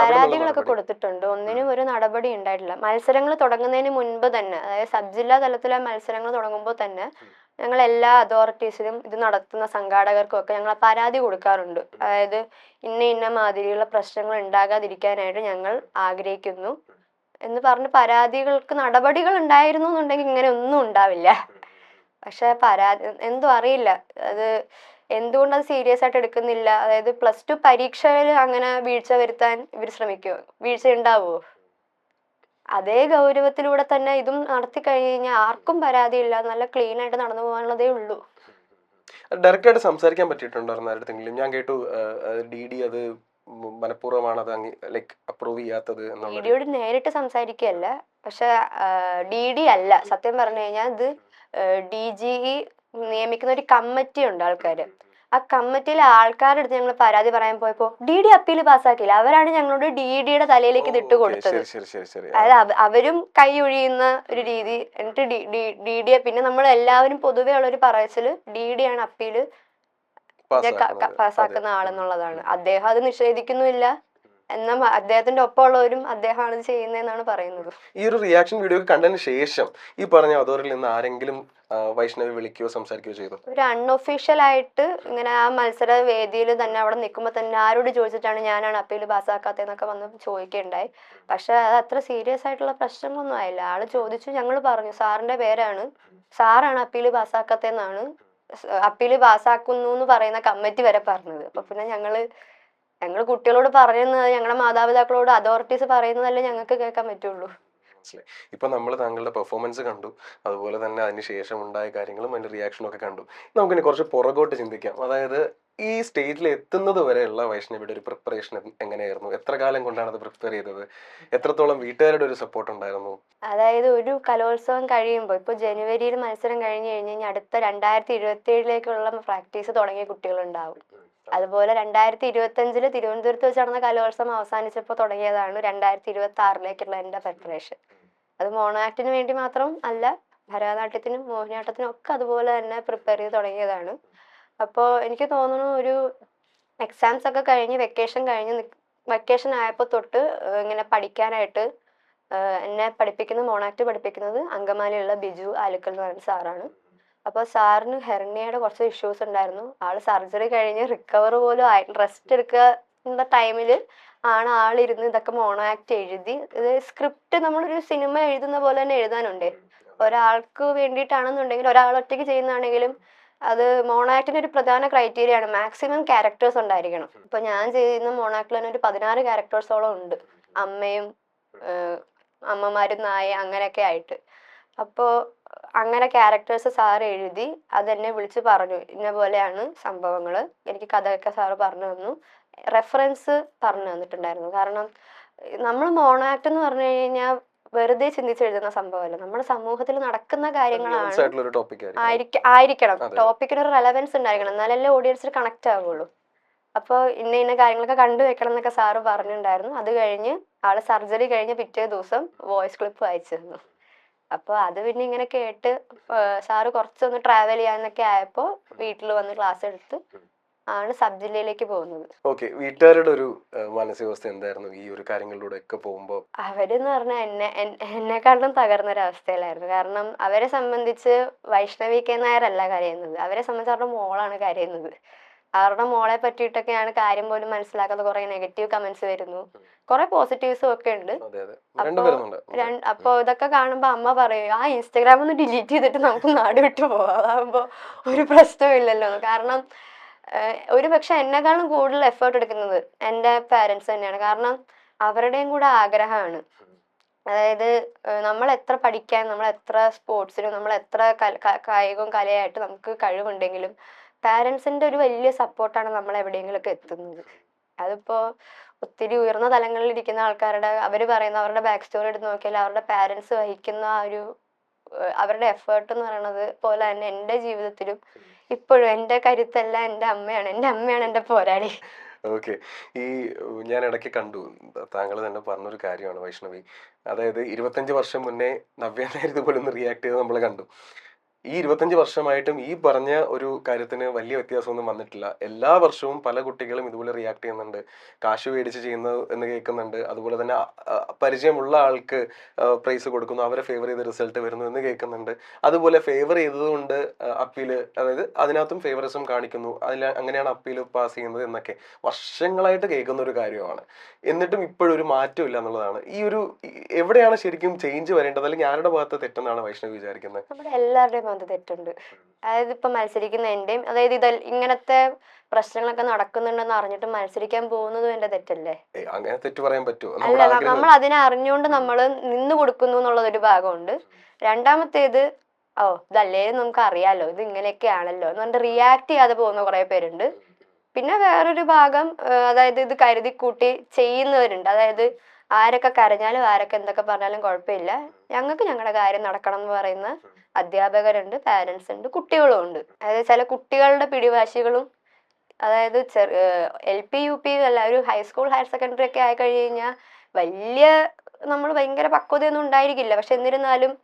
Speaker 3: പരാതികളൊക്കെ കൊടുത്തിട്ടുണ്ട്. ഒന്നിനും ഒരു നടപടി ഉണ്ടായിട്ടില്ല. മത്സരങ്ങൾ തുടങ്ങുന്നതിന് മുൻപ് തന്നെ, അതായത് സബ് ജില്ലാ തലത്തിലെ മത്സരങ്ങൾ തുടങ്ങുമ്പോൾ തന്നെ ഞങ്ങൾ എല്ലാ അതോറിറ്റീസിനും ഇത് നടത്തുന്ന സംഘാടകർക്കും ഒക്കെ ഞങ്ങൾ പരാതി കൊടുക്കാറുണ്ട്. അതായത് ഇന്ന മാതിരിയുള്ള പ്രശ്നങ്ങൾ ഉണ്ടാകാതിരിക്കാനായിട്ട് ഞങ്ങൾ ആഗ്രഹിക്കുന്നു എന്ന് പറഞ്ഞ് പരാതികൾക്ക് നടപടികൾ ഉണ്ടായിരുന്നു എന്നുണ്ടെങ്കിൽ ഇങ്ങനെ ഒന്നും ഉണ്ടാവില്ല. പക്ഷെ പരാതി എന്തോ അറിയില്ല, അത് എന്തുകൊണ്ട് അത് സീരിയസ് ആയിട്ട് എടുക്കുന്നില്ല. അതായത് +2 പരീക്ഷയിൽ അങ്ങനെ വീഴ്ച വരുത്താൻ ഇവർ ശ്രമിക്കുമോ? വീഴ്ച ഉണ്ടാവുമോ? അതേ ഗൗരവത്തിലൂടെ തന്നെ ഇതും നടത്തി കഴിഞ്ഞാൽ ആർക്കും പരാതിയില്ല, നല്ല ക്ലീൻ ആയിട്ട് നടന്നു പോകാനുള്ളതേ ഉള്ളൂ.
Speaker 2: ഡയറക്റ്റ് ആയിട്ട് സംസാരിക്കാൻ പറ്റിയിട്ടുണ്ടായിരുന്നു ആരുടെങ്കിലും? ഞാൻ കേട്ടു DD അത് മനഃപൂർവ്വമാണ് അത് ലൈക്ക് അപ്രൂവ് ചെയ്യാത്തത് എന്നുള്ളത്.
Speaker 3: DDയോട് നേരിട്ട് സംസാരിക്കുകയല്ല, പക്ഷെ DD അല്ല സത്യം പറഞ്ഞു കഴിഞ്ഞാൽ ഇത് DGE നിയമിക്കുന്ന ഒരു കമ്മിറ്റി ഉണ്ട് ആൾക്കാര്. ആ കമ്മിറ്റിയിലെ ആൾക്കാരുടെ അടുത്ത് ഞങ്ങൾ പരാതി പറയാൻ പോയപ്പോ DD അപ്പീൽ പാസ്സാക്കിയില്ല. അവരാണ് ഞങ്ങളോട് DDയുടെ തലയിലേക്ക് ഇത് ഇട്ട് കൊടുത്തത്. അതായത് അവരും കൈ ഒഴിയുന്ന ഒരു രീതി. എന്നിട്ട് DD പിന്നെ നമ്മൾ എല്ലാവരും പൊതുവെ ഉള്ളൊരു പറച്ചില് DD ആണ് അപ്പീല് പാസ്സാക്കുന്ന ആളെന്നുള്ളതാണ്. അദ്ദേഹം അത് നിഷേധിക്കുന്നുമില്ല. എന്നാൽ അദ്ദേഹത്തിന്റെ ഒപ്പമുള്ളവരും അദ്ദേഹമാണ് ഇത് ചെയ്യുന്നതെന്നാണ് പറയുന്നത്.
Speaker 2: ഈ ഒരു റിയാക്ഷൻ വീഡിയോ കണ്ടതിന് ശേഷം ഈ പറഞ്ഞ അതോറിൽ നിന്ന് ആരെങ്കിലും വൈഷ്ണവി വിളിക്കുകയോ സംസാരിക്കുകയോ ചെയ്തു?
Speaker 3: ഒരു അൺഒഫീഷ്യൽ ആയിട്ട് ഇങ്ങനെ ആ മത്സര വേദിയിൽ തന്നെ അവിടെ നിൽക്കുമ്പോൾ തന്നെ ആരോട് ചോദിച്ചിട്ടാണ് ഞാനാണ് അപ്പീൽ പാസ്സാക്കാത്തതെന്നൊക്കെ വന്ന് ചോദിക്കുകയുണ്ടായി. പക്ഷെ അത് അത്ര സീരിയസ് ആയിട്ടുള്ള പ്രശ്നങ്ങളൊന്നും ആയില്ല. ആള് ചോദിച്ചു, ഞങ്ങൾ പറഞ്ഞു സാറിന്റെ പേരാണ്, സാറാണ് അപ്പീൽ പാസ്സാക്കാത്തതെന്നാണ് അപ്പീൽ പാസ്സാക്കുന്നു എന്ന് പറയുന്ന കമ്മിറ്റി വരെ പറഞ്ഞത്. അപ്പൊ പിന്നെ ഞങ്ങൾ കുട്ടികളോട് പറയുന്നത്, ഞങ്ങളുടെ മാതാപിതാക്കളോട് അതോറിറ്റീസ് പറയുന്നതല്ലേ ഞങ്ങൾക്ക് കേൾക്കാൻ പറ്റുള്ളൂ.
Speaker 2: മനസ്സിലായി. ഇപ്പൊ നമ്മൾ താങ്കളുടെ പെർഫോമൻസ് കണ്ടു, അതുപോലെ തന്നെ അതിന് ശേഷം ഉണ്ടായ കാര്യങ്ങളും അതിന്റെ റിയാക്ഷനും ഒക്കെ കണ്ടു. നമുക്കിനി കുറച്ച് പുറകോട്ട് ചിന്തിക്കാം. അതായത് ഈ സ്റ്റേജിൽ എത്തുന്നത് വരെയുള്ള വൈഷ്ണവിയുടെ ഒരു പ്രിപ്പറേഷൻ എങ്ങനെയായിരുന്നു? എത്ര കാലം കൊണ്ടാണ് അത് പ്രിപ്പയർ ചെയ്തത്? എത്രത്തോളം വീട്ടുകാരുടെ ഒരു സപ്പോർട്ട് ഉണ്ടായിരുന്നു?
Speaker 3: അതായത് ഒരു കലോത്സവം കഴിയുമ്പോൾ ഇപ്പോൾ ജനുവരിയിൽ മത്സരം കഴിഞ്ഞ് കഴിഞ്ഞാൽ അടുത്ത 2027 പ്രാക്ടീസ് തുടങ്ങിയ കുട്ടികളുണ്ടാവും. അതുപോലെ 2025 തിരുവനന്തപുരത്ത് വെച്ച് നടന്ന കലോത്സവം അവസാനിച്ചപ്പോൾ തുടങ്ങിയതാണ് 2026 എൻ്റെ പ്രിപ്പറേഷൻ. അത് മോണോ ആക്ടിന് വേണ്ടി മാത്രം അല്ല, ഭരതനാട്യത്തിനും മോഹിനിയാട്ടത്തിനും ഒക്കെ അതുപോലെ തന്നെ പ്രിപ്പയർ ചെയ്ത് തുടങ്ങിയതാണ്. അപ്പോൾ എനിക്ക് തോന്നുന്നു ഒരു എക്സാംസ് ഒക്കെ കഴിഞ്ഞ് വെക്കേഷൻ ആയപ്പോൾ തൊട്ട് ഇങ്ങനെ പഠിക്കാനായിട്ട് എന്നെ മോണോ ആക്ട് പഠിപ്പിക്കുന്നത് അങ്കമാലിയുള്ള ബിജു ആലുക്കൽ എന്ന് പറയുന്ന സാറാണ്. അപ്പോൾ സാറിന് ഹെർണിയയുടെ കുറച്ച് ഇഷ്യൂസ് ഉണ്ടായിരുന്നു. ആള് സർജറി കഴിഞ്ഞ് റിക്കവർ പോലും ആയി റെസ്റ്റ് എടുക്കുന്ന ടൈമിൽ ആണ് ആളിരുന്ന് ഇതൊക്കെ മോണോ ആക്ട് എഴുതി. ഇത് സ്ക്രിപ്റ്റ് നമ്മളൊരു സിനിമ എഴുതുന്ന പോലെ തന്നെ എഴുതാനുണ്ട്. ഒരാൾക്ക് വേണ്ടിയിട്ടാണെന്നുണ്ടെങ്കിൽ, ഒരാൾ ഒറ്റയ്ക്ക് ചെയ്യുന്നതാണെങ്കിലും അത് മോണോ ആക്ടിന്റെ ഒരു പ്രധാന ക്രൈറ്റീരിയ ആണ് മാക്സിമം ക്യാരക്ടേഴ്സ് ഉണ്ടായിരിക്കണം. ഇപ്പൊ ഞാൻ ചെയ്യുന്ന മോണോ ആക്ടിൽ തന്നെ ഒരു 16 ക്യാരക്ടേഴ്സോളം ഉണ്ട്. അമ്മയും അമ്മമാരും നായ അങ്ങനെയൊക്കെ ആയിട്ട്. അപ്പോൾ അങ്ങനെ ക്യാരക്ടേഴ്സ് സാറ് എഴുതി അതെന്നെ വിളിച്ച് പറഞ്ഞു, ഇന്ന പോലെയാണ് സംഭവങ്ങൾ. എനിക്ക് കഥയൊക്കെ സാറ് പറഞ്ഞു തന്നു, റെഫറൻസ് പറഞ്ഞു തന്നിട്ടുണ്ടായിരുന്നു. കാരണം നമ്മൾ മോണോ ആക്ട് എന്ന് പറഞ്ഞു കഴിഞ്ഞാൽ വെറുതെ ചിന്തിച്ചെഴുതുന്ന സംഭവമല്ല, നമ്മുടെ സമൂഹത്തിൽ നടക്കുന്ന കാര്യങ്ങളാണ് ആയിരിക്കണം. ടോപ്പിക്കിന് ഒരു റെലവൻസ് ഉണ്ടായിരിക്കണം, എന്നാലല്ലേ ഓഡിയൻസിന് കണക്ട് ആവുള്ളൂ. അപ്പോൾ ഇന്ന കാര്യങ്ങളൊക്കെ കണ്ടു വെക്കണം എന്നൊക്കെ സാറ് പറഞ്ഞിട്ടുണ്ടായിരുന്നു. അത് കഴിഞ്ഞ് ആള് സർജറി കഴിഞ്ഞ് പിറ്റേ ദിവസം വോയിസ് ക്ലിപ്പ് അയച്ചു തന്നു. അപ്പോൾ അത് പിന്നെ ഇങ്ങനെ കേട്ട് സാറ് കുറച്ചൊന്ന് ട്രാവൽ ചെയ്യാന്നൊക്കെ ആയപ്പോൾ വീട്ടിൽ വന്ന് ക്ലാസ് എടുത്ത് ആണ് സബ് ജില്ലയിലേക്ക് പോകുന്നത്.
Speaker 2: ഓക്കെ, വീട്ടുകാരുടെ ഒരു മാനസികാവസ്ഥ എന്തായിരുന്നു ഈ ഒരു കാര്യങ്ങളിലൂടെ ഒക്കെ പോകുമ്പോൾ?
Speaker 3: അവരെന്ന് പറഞ്ഞാൽ എന്നെക്കാളും തകർന്നൊരവസ്ഥയിലായിരുന്നു. കാരണം അവരെ സംബന്ധിച്ച് വൈഷ്ണവി കെ നായരല്ല കരയുന്നത്, അവരെ സംബന്ധിച്ച് അവരുടെ മോളാണ് കരയുന്നത്. അവരുടെ മോളെ പറ്റിയിട്ടൊക്കെയാണ് കാര്യം പോലും മനസ്സിലാക്കാതെ കുറെ നെഗറ്റീവ് കമന്റ്സ് വരുന്നു, കുറെ പോസിറ്റീവ്സും ഒക്കെ ഉണ്ട്. അപ്പൊ ഇതൊക്കെ കാണുമ്പോ അമ്മ പറയും, ആ ഇൻസ്റ്റാഗ്രാം ഒന്ന് ഡിലീറ്റ് ചെയ്തിട്ട് നമുക്ക് നാട് വിട്ടു പോവാം, അതാകുമ്പോ ഒരു പ്രശ്നമില്ലല്ലോ. കാരണം ഒരു പക്ഷെ എന്നെക്കാളും കൂടുതൽ എഫേർട്ട് എടുക്കുന്നത് എൻ്റെ പാരൻസ് തന്നെയാണ്. കാരണം അവരുടെയും കൂടെ ആഗ്രഹമാണ്. അതായത് നമ്മൾ എത്ര പഠിക്കാൻ, നമ്മൾ എത്ര സ്പോർട്സിനും, നമ്മൾ എത്ര കായികവും കലയായിട്ട് നമുക്ക് കഴിവുണ്ടെങ്കിലും പാരൻസിന്റെ ഒരു വലിയ സപ്പോർട്ടാണ് നമ്മൾ എവിടെയെങ്കിലുമൊക്കെ എത്തുന്നത്. അതിപ്പോ ഒത്തിരി ഉയർന്ന തലങ്ങളിൽ ഇരിക്കുന്ന ആൾക്കാരുടെ അവര് പറയുന്ന അവരുടെ ബാക്ക് സ്റ്റോറി എടുത്ത് നോക്കിയാൽ അവരുടെ പാരൻസ് വഹിക്കുന്ന ആ ഒരു അവരുടെ എഫേർട്ട് എന്ന് പറയുന്നത് പോലെ തന്നെ എൻ്റെ ജീവിതത്തിലും ഇപ്പോഴും എൻ്റെ കരുത്തല്ല എൻ്റെ അമ്മയാണ് എൻ്റെ പോരാളി.
Speaker 2: ഓക്കെ, ഈ ഞാൻ ഇടയ്ക്ക് കണ്ടു താങ്കൾ തന്നെ പറഞ്ഞൊരു കാര്യമാണ് വൈഷ്ണവി. അതായത് 25 വർഷം മുന്നേ നവ്യ നായർ ഇതുപോലെ ഒന്ന് റിയാക്ട് ചെയ്ത് നമ്മൾ കണ്ടു. ഈ 25 വർഷമായിട്ടും ഈ പറഞ്ഞ ഒരു കാര്യത്തിന് വലിയ വ്യത്യാസമൊന്നും വന്നിട്ടില്ല. എല്ലാ വർഷവും പല കുട്ടികളും ഇതുപോലെ റിയാക്ട് ചെയ്യുന്നുണ്ട്, കാശ് മേടിച്ച് ചെയ്യുന്നത് എന്ന് കേൾക്കുന്നുണ്ട്. അതുപോലെ തന്നെ പരിചയമുള്ള ആൾക്ക് പ്രൈസ് കൊടുക്കുന്നു, അവരെ ഫേവർ ചെയ്ത റിസൾട്ട് വരുന്നു എന്ന് കേൾക്കുന്നുണ്ട്. അതുപോലെ ഫേവർ ചെയ്തതുകൊണ്ട് അപ്പീല്, അതായത് അതിനകത്തും ഫേവറിസം കാണിക്കുന്നു, അങ്ങനെയാണ് അപ്പീല് പാസ് ചെയ്യുന്നത് എന്നൊക്കെ വർഷങ്ങളായിട്ട് കേൾക്കുന്ന ഒരു കാര്യമാണ്. എന്നിട്ടും ഇപ്പോഴൊരു മാറ്റമില്ല എന്നുള്ളതാണ്. ഈ ഒരു എവിടെയാണ് ശരിക്കും ചേഞ്ച് വരേണ്ടത്, അല്ലെങ്കിൽ ആരുടെ ഭാഗത്ത് തെറ്റെന്നാണ് വൈഷ്ണവ് വിചാരിക്കുന്നത്?
Speaker 3: നമ്മുടെ എല്ലാവരുടെയും അത് തെറ്റുണ്ട്. അതായത് ഇപ്പൊ മത്സരിക്കുന്ന എന്റെയും, അതായത് ഇങ്ങനത്തെ പ്രശ്നങ്ങളൊക്കെ നടക്കുന്നുണ്ടെന്ന് അറിഞ്ഞിട്ട് മത്സരിക്കാൻ പോകുന്നതും എന്റെ തെറ്റല്ലേ?
Speaker 2: അങ്ങനെ തെറ്റ് പറയാൻ പറ്റുമോ?
Speaker 3: അല്ല, നമ്മൾ അതിനെ അറിഞ്ഞുകൊണ്ട് നമ്മൾ നിന്ന് കൊടുക്കുന്നു എന്നുള്ളതൊരു ഭാഗമുണ്ട്. രണ്ടാമത്തേത്, ഇതല്ലേലും നമുക്ക് അറിയാലോ, ഇത് ഇങ്ങനെയൊക്കെയാണല്ലോ എന്ന് പറഞ്ഞിട്ട് റിയാക്ട് ചെയ്യാതെ പോകുന്ന കുറെ പേരുണ്ട്. പിന്നെ വേറൊരു ഭാഗം, അതായത് ഇത് കരുതി കൂട്ടി ചെയ്യുന്നവരുണ്ട്. അതായത് ആരൊക്കെ കരഞ്ഞാലും ആരൊക്കെ എന്തൊക്കെ പറഞ്ഞാലും കുഴപ്പമില്ല, ഞങ്ങൾക്ക് ഞങ്ങളുടെ കാര്യം നടക്കണം എന്ന് പറയുന്ന അധ്യാപകരുണ്ട്, പാരൻസ് ഉണ്ട്, കുട്ടികളും ഉണ്ട്. അതായത് ചില കുട്ടികളുടെ പിടിവാശികളും, അതായത് LP UP അല്ല, ഒരു ഹൈസ്കൂൾ ഹയർ സെക്കൻഡറി ഒക്കെ ആയി കഴിഞ്ഞ് കഴിഞ്ഞാൽ നമ്മൾ ഭയങ്കര പക്വതയൊന്നും ഉണ്ടായിരിക്കില്ല. പക്ഷെ എന്നിരുന്നാലും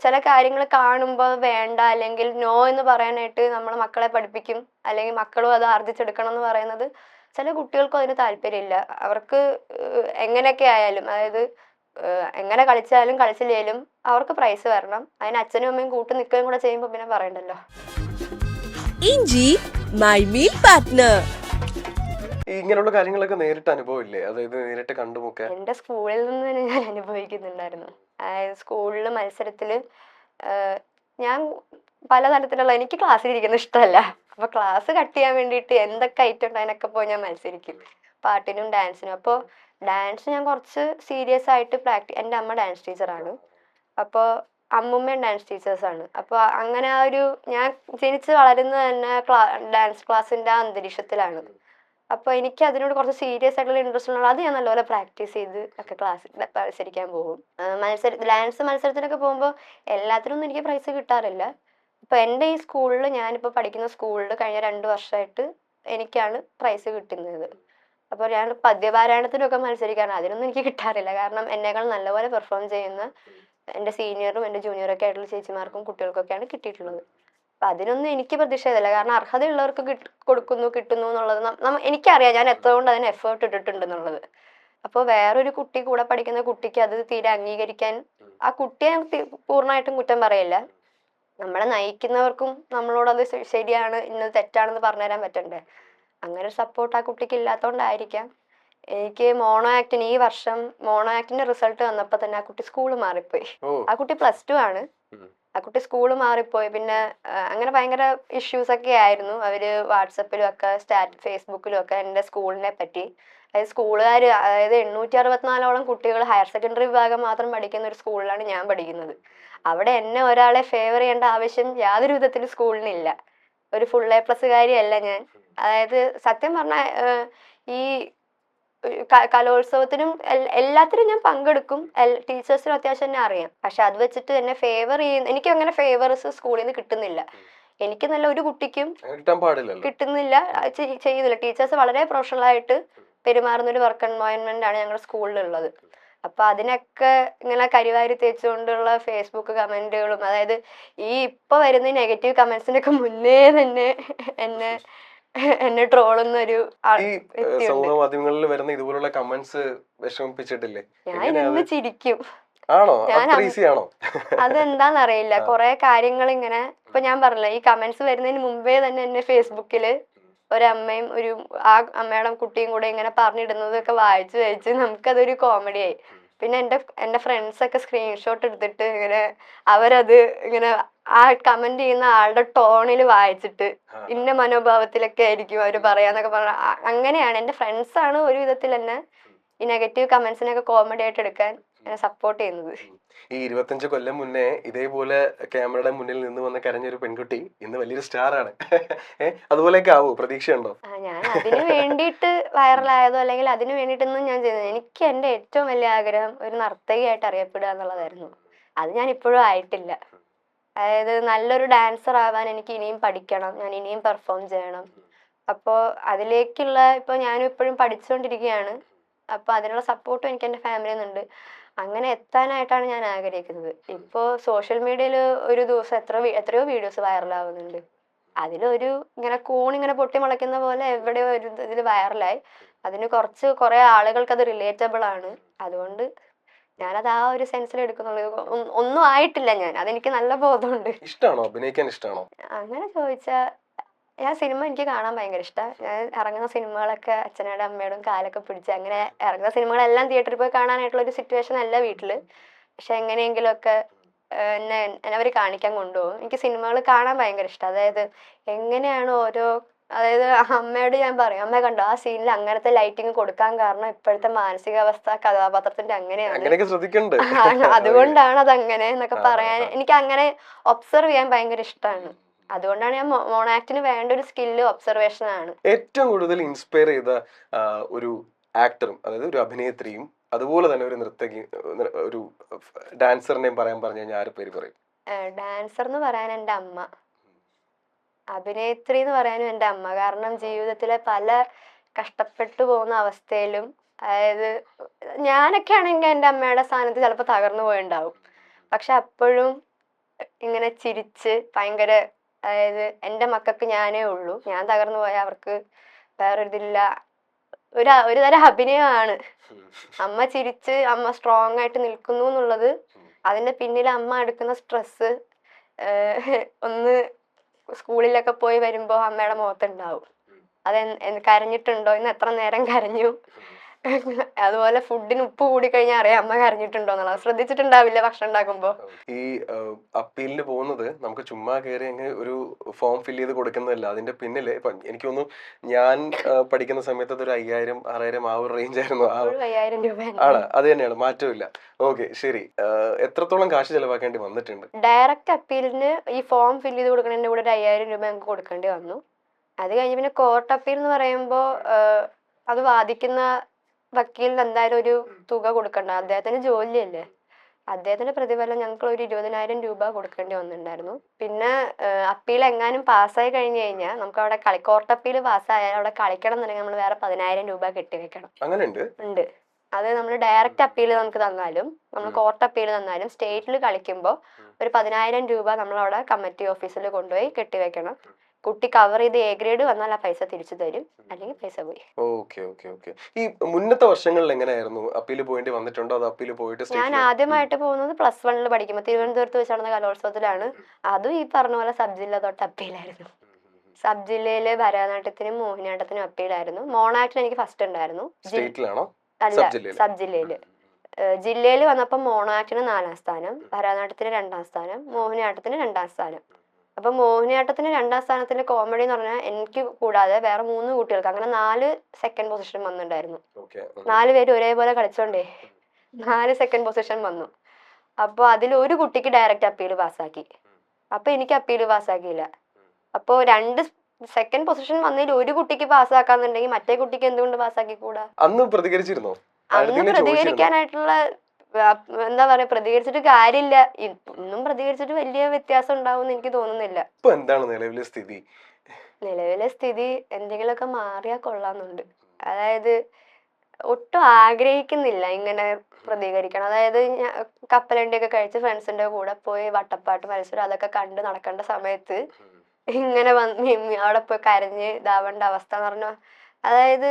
Speaker 3: ചില കാര്യങ്ങൾ കാണുമ്പോൾ വേണ്ട, അല്ലെങ്കിൽ നോ എന്ന് പറയാനായിട്ട് നമ്മൾ മക്കളെ പഠിപ്പിക്കും, അല്ലെങ്കിൽ മക്കളും അത് ആർജിച്ചെടുക്കണം എന്ന് പറയുന്നത് ചില കുട്ടികൾക്കും അതിന് താല്പര്യമില്ല. അവർക്ക് എങ്ങനെയൊക്കെ ആയാലും, അതായത് എങ്ങനെ കളിച്ചാലും കളിച്ചില്ലേലും അവർക്ക് പ്രൈസ് വരണം. അതിന് അച്ഛനും അമ്മയും കൂട്ട് നിൽക്കുകയും കൂടെ ചെയ്യുമ്പോൾ പിന്നെ പറയണ്ടല്ലോ.
Speaker 4: ഇഞ്ചി മൈ മീൽ പാർട്ട്ണർ.
Speaker 2: ഇങ്ങനെയുള്ള കാര്യങ്ങളൊക്കെ നേരിട്ട് അനുഭവമില്ലേ? അതായത് നേരിട്ട് കണ്ടുമുക്കാൻ
Speaker 3: എന്റെ സ്കൂളിൽ നിന്ന് തന്നെ ഞാൻ അനുഭവിക്കുന്നുണ്ടായിരുന്നു. അതായത് സ്കൂളിൽ മത്സരത്തില് ഞാൻ പലതരത്തിലുള്ള, എനിക്ക് ക്ലാസ്സിൽ ഇരിക്കുന്നത് ഇഷ്ടമല്ല. അപ്പൊ ക്ലാസ് കട്ട് ചെയ്യാൻ വേണ്ടിയിട്ട് എന്തൊക്കെ ഐറ്റം ഉണ്ട് അതിനൊക്കെ പോയി ഞാൻ മത്സരിക്കും. പാട്ടിനും ഡാൻസിനും. അപ്പോൾ ഡാൻസ് ഞാൻ കുറച്ച് സീരിയസ് ആയിട്ട് എൻ്റെ അമ്മ ഡാൻസ് ടീച്ചറാണ്. അപ്പോൾ അമ്മുമ്മയും ഡാൻസ് ടീച്ചേഴ്സാണ്. അപ്പോൾ അങ്ങനെ ആ ഒരു ഞാൻ ജനിച്ച് വളരുന്നത് തന്നെ ഡാൻസ് ക്ലാസ്സിൻ്റെ ആ അന്തരീക്ഷത്തിലാണ്. അപ്പോൾ എനിക്ക് അതിനോട് കുറച്ച് സീരിയസ് ആയിട്ടുള്ള ഇൻട്രസ്റ്റ് ഉള്ളത് അത് ഞാൻ നല്ലപോലെ പ്രാക്ടീസ് ചെയ്ത് ഒക്കെ ക്ലാസ്സിൽ മത്സരിക്കാൻ പോകും. ഡാൻസ് മത്സരത്തിനൊക്കെ പോകുമ്പോൾ എല്ലാത്തിനൊന്നും എനിക്ക് പ്രൈസ് കിട്ടാറില്ല. ഇപ്പോൾ എൻ്റെ ഈ സ്കൂളിൽ ഞാനിപ്പോൾ പഠിക്കുന്ന സ്കൂളിൽ കഴിഞ്ഞ 2 വർഷമായിട്ട് എനിക്കാണ് പ്രൈസ് കിട്ടുന്നത്. അപ്പോൾ ഞാൻ പദ്യപാരായണത്തിനൊക്കെ മത്സരിക്കാറുണ്ട്. അതിനൊന്നും എനിക്ക് കിട്ടാറില്ല. കാരണം എന്നേക്കാൾ നല്ലപോലെ പെർഫോം ചെയ്യുന്ന എൻ്റെ സീനിയറും എൻ്റെ ജൂനിയറൊക്കെ ആയിട്ടുള്ള ചേച്ചിമാർക്കും കുട്ടികൾക്കൊക്കെയാണ് കിട്ടിയിട്ടുള്ളത്. അപ്പം അതിനൊന്നും എനിക്ക് പ്രതിഷേധമില്ല. കാരണം അർഹതയുള്ളവർക്ക് കിട്ടുന്നു എന്നുള്ളത് എനിക്കറിയാം ഞാൻ എത്രകൊണ്ട് അതിന് എഫേർട്ട് ഇട്ടിട്ടുണ്ടെന്നുള്ളത്. അപ്പോൾ വേറൊരു കുട്ടി കൂടെ പഠിക്കുന്ന കുട്ടിക്ക് അത് തീരെ അംഗീകരിക്കാൻ ആ കുട്ടിയെ പൂർണ്ണമായിട്ടും കുറ്റം പറയില്ല. നമ്മളെ നയിക്കുന്നവർക്കും നമ്മളോട് അത് ശരിയാണ് ഇന്നത് തെറ്റാണെന്ന് പറഞ്ഞുതരാൻ പറ്റണ്ടേ. അങ്ങനെ ഒരു സപ്പോർട്ട് ആ കുട്ടിക്ക് ഇല്ലാത്തതുകൊണ്ടായിരിക്കാം എനിക്ക് ഈ വർഷം മോണോ ആക്ടിന്റെ റിസൾട്ട് വന്നപ്പോൾ തന്നെ ആ കുട്ടി സ്കൂള് മാറിപ്പോയി. ആ കുട്ടി +2 ആണ്. ആ കുട്ടി സ്കൂള് മാറിപ്പോയി. പിന്നെ അങ്ങനെ ഭയങ്കര ഇഷ്യൂസ് ഒക്കെ ആയിരുന്നു. അവര് വാട്സപ്പിലും ഒക്കെ ഫേസ്ബുക്കിലും ഒക്കെ എൻ്റെ സ്കൂളിനെ പറ്റി, അതായത് സ്കൂളുകാർ, അതായത് 864ഓളം കുട്ടികൾ ഹയർ സെക്കൻഡറി വിഭാഗം മാത്രം പഠിക്കുന്ന ഒരു സ്കൂളിലാണ് ഞാൻ പഠിക്കുന്നത്. അവിടെ എന്നെ ഒരാളെ ഫേവർ ചെയ്യേണ്ട ആവശ്യം യാതൊരു വിധത്തിലും സ്കൂളിനില്ല. ഒരു ഫുൾ A+ കാരിയല്ല ഞാൻ. അതായത് സത്യം പറഞ്ഞാൽ ഈ കലോത്സവത്തിനും എല്ലാത്തിനും ഞാൻ പങ്കെടുക്കും. ടീച്ചേഴ്സിനും അത്യാവശ്യം എന്നെ അറിയാം. പക്ഷെ അത് വെച്ചിട്ട് എന്നെ ഫേവർ ചെയ്യുന്ന എനിക്ക് അങ്ങനെ ഫേവേഴ്സ് സ്കൂളിൽ നിന്ന് കിട്ടുന്നില്ല. എനിക്ക് നല്ല ഒരു കുട്ടിക്കും കിട്ടുന്നില്ല, ചെയ്യുന്നില്ല. ടീച്ചേഴ്സ് വളരെ പ്രൊഫഷണലായിട്ട് പെരുമാറുന്ന ഒരു വർക്ക് എൻവയോൺമെന്റ് ആണ് ഞങ്ങളുടെ സ്കൂളിലുള്ളത്. അപ്പൊ അതിനൊക്കെ ഇങ്ങനെ കരിവാരി തേച്ചുകൊണ്ടുള്ള ഫേസ്ബുക്ക് കമന്റുകളും, അതായത് ഈ ഇപ്പൊ വരുന്ന നെഗറ്റീവ് കമന്റ്സിനൊക്കെ മുന്നേ തന്നെ എന്നെ ട്രോളുന്ന ഒരു
Speaker 2: സമൂഹ മാധ്യമങ്ങളിൽ വരുന്ന ഇതുപോലുള്ള കമന്റ്സ് വിഷമിപ്പിച്ചിട്ടില്ലേ?
Speaker 3: ഞാൻ ഇന്ന് ചിരിക്കും.
Speaker 2: അതെന്താന്നറിയില്ല,
Speaker 3: കൊറേ കാര്യങ്ങൾ ഇങ്ങനെ ഇപ്പൊ ഞാൻ പറഞ്ഞില്ല, ഈ കമന്റ്സ് വരുന്നതിന് മുമ്പേ തന്നെ എന്നെ ഫേസ്ബുക്കില് ഒരമ്മയും ആ അമ്മയുടെ കുട്ടിയും കൂടെ ഇങ്ങനെ പറഞ്ഞിടുന്നതൊക്കെ വായിച്ച് നമുക്കതൊരു കോമഡിയായി. പിന്നെ എൻ്റെ ഫ്രണ്ട്സൊക്കെ സ്ക്രീൻഷോട്ട് എടുത്തിട്ട് ഇങ്ങനെ അവരത് ഇങ്ങനെ ആ കമന്റ് ചെയ്യുന്ന ആളുടെ ടോണിൽ വായിച്ചിട്ട് ഇന്ന മനോഭാവത്തിലൊക്കെ ആയിരിക്കും അവർ പറയാന്നൊക്കെ പറഞ്ഞ അങ്ങനെയാണ്. എൻ്റെ ഫ്രണ്ട്സാണ് ഒരു വിധത്തിൽ എന്നെ ഈ നെഗറ്റീവ് കമന്റ്സിനൊക്കെ കോമഡി ആയിട്ട് എടുക്കാൻ എന്നെ സപ്പോർട്ട് ചെയ്യുന്നത്.
Speaker 2: ഈ 25 കൊല്ലം മുന്നേ ഇതേപോലെ ക്യാമറയുടെ മുന്നിൽ നിന്ന് വന്ന് കരഞ്ഞൊരു പെൺകുട്ടി ഇന്ന് വലിയൊരു സ്റ്റാറാണ്. അതുപോലെയൊക്കെ ആവോ? പ്രതീക്ഷയുണ്ടോ?
Speaker 3: ഞാൻ അതിന് വേണ്ടിയിട്ട് വൈറലായതോ അല്ലെങ്കിൽ അതിന് വേണ്ടിയിട്ടൊന്നും ഞാൻ ചെയ്തത്. എനിക്ക് എൻ്റെ ഏറ്റവും വലിയ ആഗ്രഹം ഒരു നർത്തകിയായിട്ട് അറിയപ്പെടുക എന്നുള്ളതായിരുന്നു. അത് ഞാൻ ഇപ്പോഴും ആയിട്ടില്ല. അതായത് നല്ലൊരു ഡാൻസർ ആവാൻ എനിക്ക് ഇനിയും പഠിക്കണം, ഞാൻ ഇനിയും പെർഫോം ചെയ്യണം. അപ്പോൾ അതിലേക്കുള്ള ഇപ്പോൾ ഞാനും ഇപ്പോഴും പഠിച്ചുകൊണ്ടിരിക്കുകയാണ്. അപ്പോൾ അതിനുള്ള സപ്പോർട്ടും എനിക്ക് എൻ്റെ ഫാമിലിയിൽ നിന്നുണ്ട്. അങ്ങനെ എത്താനായിട്ടാണ് ഞാൻ ആഗ്രഹിക്കുന്നത്. ഇപ്പോൾ സോഷ്യൽ മീഡിയയിൽ ഒരു ദിവസം എത്രയോ വീഡിയോസ് വൈറലാവുന്നുണ്ട്. അതിലൊരു ഇങ്ങനെ കൂണിങ്ങനെ പൊട്ടി മുളയ്ക്കുന്ന പോലെ എവിടെയോ ഒരു ഇതിൽ വൈറലായി. അതിന് കുറേ ആളുകൾക്ക് അത് റിലേറ്റബിൾ ആണ്. അതുകൊണ്ട് ഞാനത് ആ ഒരു സെൻസിൽ എടുക്കുന്നുള്ളൂ. ഒന്നും ആയിട്ടില്ല ഞാൻ, അതെനിക്ക് നല്ല ബോധമുണ്ട്.
Speaker 2: ഇഷ്ടമാണോ അഭിനയിക്കാൻ? ഇഷ്ടമാണോ
Speaker 3: അങ്ങനെ ചോദിച്ചാൽ ഞാൻ സിനിമ എനിക്ക് കാണാൻ ഭയങ്കര ഇഷ്ടമാണ്. ഞാൻ ഇറങ്ങുന്ന സിനിമകളൊക്കെ അച്ഛനോടും അമ്മയോടും കാലൊക്കെ പിടിച്ച് അങ്ങനെ ഇറങ്ങുന്ന സിനിമകളെല്ലാം തിയേറ്ററിൽ പോയി കാണാനായിട്ടുള്ള ഒരു സിറ്റുവേഷൻ അല്ല വീട്ടില്. പക്ഷെ എങ്ങനെയെങ്കിലുമൊക്കെ എന്നെ അവർ കാണിക്കാൻ കൊണ്ടുപോകും. എനിക്ക് സിനിമകൾ കാണാൻ ഭയങ്കര ഇഷ്ടം. അതായത് എങ്ങനെയാണ് അതായത് അമ്മയോട് ഞാൻ പറയും, അമ്മ കണ്ടോ ആ സീനിൽ അങ്ങനത്തെ ലൈറ്റിങ് കൊടുക്കാൻ കാരണം ഇപ്പോഴത്തെ മാനസികാവസ്ഥ കഥാപാത്രത്തിന്റെ അങ്ങനെയാണ്, അതുകൊണ്ടാണ് അതങ്ങനെ എന്നൊക്കെ പറയാൻ എനിക്ക് അങ്ങനെ ഒബ്സർവ് ചെയ്യാൻ ഭയങ്കര ഇഷ്ടമാണ്. അതുകൊണ്ടാണ് ഞാൻ മോണോ ആക്ടിന് വേണ്ട ഒരു സ്കില്ല് ഒബ്സർവേഷൻ ആണ്.
Speaker 2: ഏറ്റവും കൂടുതൽ ഇൻസ്പയർ ചെയ്ത ഒരു ആക്ടറും, അതായത് ഒരു അഭിനേത്രിയും അതുപോലെ തന്നെ ഒരു നൃത്തകി, ഒരു ഡാൻസറിനെയും പറയാൻ പറഞ്ഞു കഴിഞ്ഞാൽ ആര് പേര് പറയും?
Speaker 3: ഡാൻസർ എന്ന് പറയാൻ എൻ്റെ അമ്മ, അഭിനേത്രി എന്ന് പറയാനും എൻ്റെ അമ്മ. കാരണം ജീവിതത്തിലെ പല കഷ്ടപ്പെട്ടു പോകുന്ന അവസ്ഥയിലും, അതായത് ഞാനൊക്കെ ആണെങ്കിൽ എൻ്റെ അമ്മയുടെ സ്ഥാനത്ത് ചിലപ്പോൾ തകർന്നു പോയിണ്ടാവും. പക്ഷെ അപ്പോഴും ഇങ്ങനെ ചിരിച്ച് ഭയങ്കര, അതായത് എൻ്റെ മക്കൾക്ക് ഞാനേ ഉള്ളൂ, ഞാൻ തകർന്നു പോയാൽ അവർക്ക് വേറൊരിതില്ല, ഒരു തരം അഭിനയമാണ്. അമ്മ ചിരിച്ച് അമ്മ സ്ട്രോങ് ആയിട്ട് നിൽക്കുന്നു എന്നുള്ളത്, അതിന്റെ പിന്നിൽ അമ്മ എടുക്കുന്ന സ്ട്രെസ് ഒന്ന് സ്കൂളിലൊക്കെ പോയി വരുമ്പോൾ അമ്മയുടെ മുഖത്തുണ്ടാവും. കരഞ്ഞിട്ടുണ്ടോ, ഇന്ന് എത്ര നേരം കരഞ്ഞു, അതുപോലെ ഫുഡിന് ഉപ്പ് കൂടി കഴിഞ്ഞാൽ അറിയാം അമ്മ കരഞ്ഞിട്ടുണ്ടോ എന്നുള്ളത്. ശ്രദ്ധിച്ചിട്ടുണ്ടാവില്ല ഭക്ഷണം ഉണ്ടാക്കുമ്പോ.
Speaker 2: ഈ അപ്പീലിന് പോകുന്നത് നമുക്ക് ചുമ്മാ കയറി അങ്ങ് ഒരു ഫോം ഫില്ല് ചെയ്ത് കൊടുക്കുന്നതല്ല. അതിന്റെ പിന്നില് ഇപ്പൊ എനിക്ക് തോന്നുന്നു ഞാൻ പഠിക്കുന്ന സമയത്ത് അതൊരു 5000 6000 ആ ഒരു റേഞ്ച് ആയിരുന്നു.
Speaker 3: 5000 രൂപ
Speaker 2: ആണ്, അത് തന്നെയാണ്, മാറ്റമില്ല. ഓക്കെ, ശരി. എത്രത്തോളം കാശ് ചെലവാക്കേണ്ടി വന്നിട്ടുണ്ട്?
Speaker 3: ഡയറക്റ്റ് അപ്പീലിന് ഈ ഫോം ഫില്ല് ചെയ്ത് കൊടുക്കുന്നതിന്റെ കൂടെ ഒരു 5000 രൂപ ഞങ്ങൾക്ക് കൊടുക്കേണ്ടി വന്നു. അത് കഴിഞ്ഞ് പിന്നെ കോർട്ട് അപ്പീൽ എന്ന് പറയുമ്പോൾ അത് വാദിക്കുന്ന വക്കീലിന് എന്തായാലും ഒരു തുക കൊടുക്കണ്ട. അദ്ദേഹത്തിന് ജോലിയല്ലേ, അദ്ദേഹത്തിന്റെ പ്രതിഫലം ഞങ്ങൾക്ക് ഒരു 20,000 രൂപ കൊടുക്കേണ്ടി വന്നിട്ടുണ്ടായിരുന്നു. പിന്നെ അപ്പീൽ എങ്ങാനും പാസ്സായി കഴിഞ്ഞു കഴിഞ്ഞാൽ നമുക്ക് അവിടെ കോർട്ട് അപ്പീൽ പാസ്സായാൽ അവിടെ കളിക്കണം എന്നുണ്ടെങ്കിൽ നമ്മൾ വേറെ 10,000 രൂപ കെട്ടിവെക്കണം.
Speaker 2: അങ്ങനെ ഉണ്ട്.
Speaker 3: അത് നമ്മൾ ഡയറക്റ്റ് അപ്പീൽ നമുക്ക് തന്നാലും നമ്മൾ കോർട്ട് അപ്പീൽ തന്നാലും സ്റ്റേറ്റിൽ കളിക്കുമ്പോൾ ഒരു 10,000 രൂപ നമ്മളവിടെ കമ്മിറ്റി ഓഫീസിൽ കൊണ്ടുപോയി കെട്ടിവെക്കണം. കുട്ടി കവർ ചെയ്ത് എ ഗ്രേഡ് വന്നാൽ ആ പൈസ തിരിച്ചു തരും, അല്ലെങ്കിൽ പൈസ പോയി.
Speaker 2: ഓക്കെ. ഈ മുന്നത്തെ വർഷങ്ങളിൽ എങ്ങനെയായിരുന്നു? അപ്പീൽ പോയിട്ട് വന്നിട്ടുണ്ടോ? അത് അപ്പീൽ പോയിട്ട്
Speaker 3: ഞാൻ ആദ്യമായിട്ട് പോകുന്നത് +1 പഠിക്കുമ്പോൾ തിരുവനന്തപുരത്ത് വെച്ച് നടന്ന കലോത്സവത്തിലാണ്. അതും ഈ പറഞ്ഞ പോലെ സബ് ജില്ല തൊട്ട് അപ്പീലായിരുന്നു. സബ് ജില്ലയിലെ ഭരതനാട്യത്തിനും മോഹിനിയാട്ടത്തിനും അപ്പീലായിരുന്നു. മോണാക്ടിന് എനിക്ക് ഫസ്റ്റ് ഉണ്ടായിരുന്നു. അല്ല, സബ് ജില്ലയില്. ജില്ലയിൽ വന്നപ്പോൾ മോണാക്ടിന് 4ാം സ്ഥാനം, ഭരതനാട്യത്തിന് 2ാം സ്ഥാനം, മോഹിനിയാട്ടത്തിന് 2ാം സ്ഥാനം. അപ്പൊ മോഹിനിയാട്ടത്തിന് 2ാം സ്ഥാനത്തിന്റെ കോമഡി എന്ന് പറഞ്ഞാൽ എനിക്ക് കൂടാതെ വേറെ 3 കുട്ടികൾക്ക് അങ്ങനെ 4 സെക്കൻഡ് പൊസിഷൻ വന്നിട്ടുണ്ടായിരുന്നു. 4 പേര് ഒരേപോലെ കളിച്ചോണ്ടേ 4 സെക്കൻഡ് പൊസിഷൻ വന്നു. അപ്പൊ അതിൽ ഒരു കുട്ടിക്ക് ഡയറക്റ്റ് അപ്പീൽ പാസ്സാക്കി, അപ്പൊ എനിക്ക് അപ്പീൽ പാസ്സാക്കിയില്ല. അപ്പൊ 2 സെക്കൻഡ് പൊസിഷൻ വന്നതിൽ ഒരു കുട്ടിക്ക് പാസ്സാക്കാന്നുണ്ടെങ്കിൽ മറ്റേ കുട്ടിക്ക് എന്തുകൊണ്ട് പാസ്സാക്കിക്കൂടാ?
Speaker 2: അന്ന് പ്രതികരിച്ചിരുന്നോ?
Speaker 3: അന്ന് പ്രതികരിക്കാനായിട്ടുള്ള എന്താ പറയാ, പ്രതികരിച്ചിട്ട് കാര്യമില്ല. ഇന്നും പ്രതികരിച്ചിട്ട് വലിയ വ്യത്യാസം ഉണ്ടാവും എനിക്ക് തോന്നുന്നില്ല.
Speaker 2: എന്താണ് നിലവിലെ സ്ഥിതി?
Speaker 3: നിലവിലെ സ്ഥിതി എന്തെങ്കിലുമൊക്കെ മാറിയാ കൊള്ളാന്നുണ്ട്. അതായത് ഒട്ടും ആഗ്രഹിക്കുന്നില്ല ഇങ്ങനെ പ്രതികരിക്കണം. അതായത് കപ്പലണ്ടിയൊക്കെ കഴിച്ച് ഫ്രണ്ട്സിന്റെ കൂടെ പോയി വട്ടപ്പാട്ട് മത്സരം അതൊക്കെ കണ്ട് നടക്കേണ്ട സമയത്ത് ഇങ്ങനെ അവിടെ പോയി കരഞ്ഞ് ഇതാവേണ്ട അവസ്ഥ എന്ന് പറഞ്ഞ, അതായത്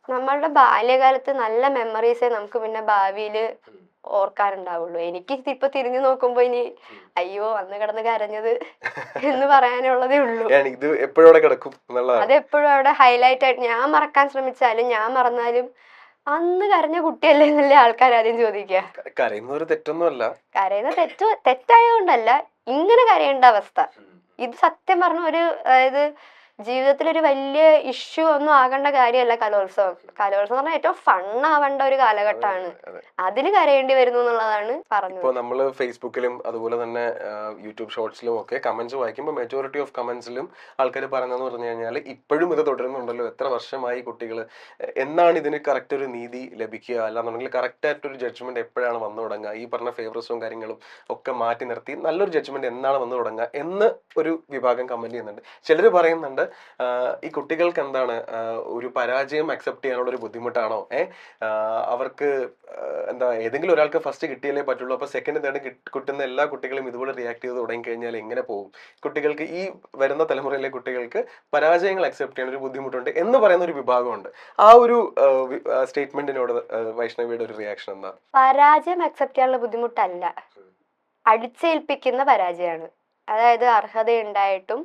Speaker 3: നമ്മളുടെ ബാല്യകാലത്ത് നല്ല മെമ്മറീസേ നമുക്ക് പിന്നെ ഭാവിയിൽ ഓർക്കാനുണ്ടാവുള്ളൂ. എനിക്ക് ഇപ്പൊ തിരിഞ്ഞു നോക്കുമ്പോ ഇനി അയ്യോ അന്ന് കിടന്ന് കരഞ്ഞത് എന്ന് പറയാനുള്ളതേ ഉള്ളൂ.
Speaker 2: ഇത് എപ്പോഴും കിടക്കും,
Speaker 3: അത് എപ്പോഴും അവിടെ ഹൈലൈറ്റ് ആയിട്ട് ഞാൻ മറക്കാൻ ശ്രമിച്ചാലും ഞാൻ മറന്നാലും അന്ന് കരഞ്ഞ കുട്ടിയല്ലേ എന്നല്ലേ ആൾക്കാർ ആദ്യം ചോദിക്കുക.
Speaker 2: കരയുന്നത് തെറ്റൊന്നുമല്ല,
Speaker 3: കരയുന്ന തെറ്റായതുകൊണ്ടല്ല, ഇങ്ങനെ കരയേണ്ട അവസ്ഥ. ഇത് സത്യം പറഞ്ഞ ഒരു, അതായത് ജീവിതത്തിലൊരു വലിയ ഇഷ്യൂ ഒന്നും ആകേണ്ട കാര്യമല്ല കലോത്സവം. കലോത്സവം പറഞ്ഞാൽ ഏറ്റവും ഫണ്ണാവേണ്ട ഒരു കാലഘട്ടമാണ്. അതിൽ കരയേണ്ടി വരുന്നു എന്നുള്ളതാണ് പറഞ്ഞത്.
Speaker 2: ഇപ്പോൾ നമ്മൾ ഫേസ്ബുക്കിലും അതുപോലെ തന്നെ യൂട്യൂബ് ഷോർട്സിലും ഒക്കെ കമന്റ്സ് വായിക്കുമ്പോൾ മെജോറിറ്റി ഓഫ് കമന്റ്സിലും ആൾക്കാർ പറയുന്നതെന്ന് പറഞ്ഞു കഴിഞ്ഞാൽ ഇപ്പോഴും ഇത് തുടരുന്നുണ്ടല്ലോ, എത്ര വർഷമായി കുട്ടികൾ, എന്നാണ് ഇതിന് കറക്റ്റ് ഒരു നീതി ലഭിക്കുക, അല്ലാന്നുണ്ടെങ്കിൽ കറക്റ്റ് ആയിട്ടൊരു ജഡ്ജ്മെന്റ് എപ്പോഴാണ് വന്നു തുടങ്ങുക, ഈ പറഞ്ഞ ഫേവറസും കാര്യങ്ങളും ഒക്കെ മാറ്റി നിർത്തി നല്ലൊരു ജഡ്ജ്മെന്റ് എന്നാണ് വന്നു തുടങ്ങുക എന്ന് ഒരു വിഭാഗം കമന്റ് ചെയ്യുന്നുണ്ട്. ചിലർ പറയുന്നുണ്ട് ഈ കുട്ടികൾക്ക് എന്താണ് ഒരു പരാജയം അക്സെപ്റ്റ് ചെയ്യാനുള്ള ഒരു ബുദ്ധിമുട്ടാണോ, അവർക്ക് എന്താ ഏതെങ്കിലും ഒരാൾക്ക് ഫസ്റ്റ് കിട്ടിയാലേ പറ്റുള്ളൂ, അപ്പൊ സെക്കൻഡ് തേർഡ് കിട്ടുന്ന എല്ലാ കുട്ടികളും ഇതുപോലെ റിയാക്ട് ചെയ്ത് തുടങ്ങി കഴിഞ്ഞാൽ എങ്ങനെ പോകും, കുട്ടികൾക്ക് ഈ വരുന്ന തലമുറയിലെ കുട്ടികൾക്ക് പരാജയങ്ങൾ അക്സെപ്റ്റ് ചെയ്യാൻ ഒരു ബുദ്ധിമുട്ടുണ്ട് എന്ന് പറയുന്ന ഒരു വിഭാഗമുണ്ട്. ആ ഒരു സ്റ്റേറ്റ്മെന്റിനോട് വൈഷ്ണവിയുടെ ഒരു റിയാക്ഷൻ എന്താ?
Speaker 3: പരാജയം അക്സെപ്റ്റ് ചെയ്യാനുള്ള ബുദ്ധിമുട്ടല്ല, അടിച്ചേൽപ്പിക്കുന്ന പരാജയമാണ്. അതായത് അർഹതയുണ്ടായിട്ടും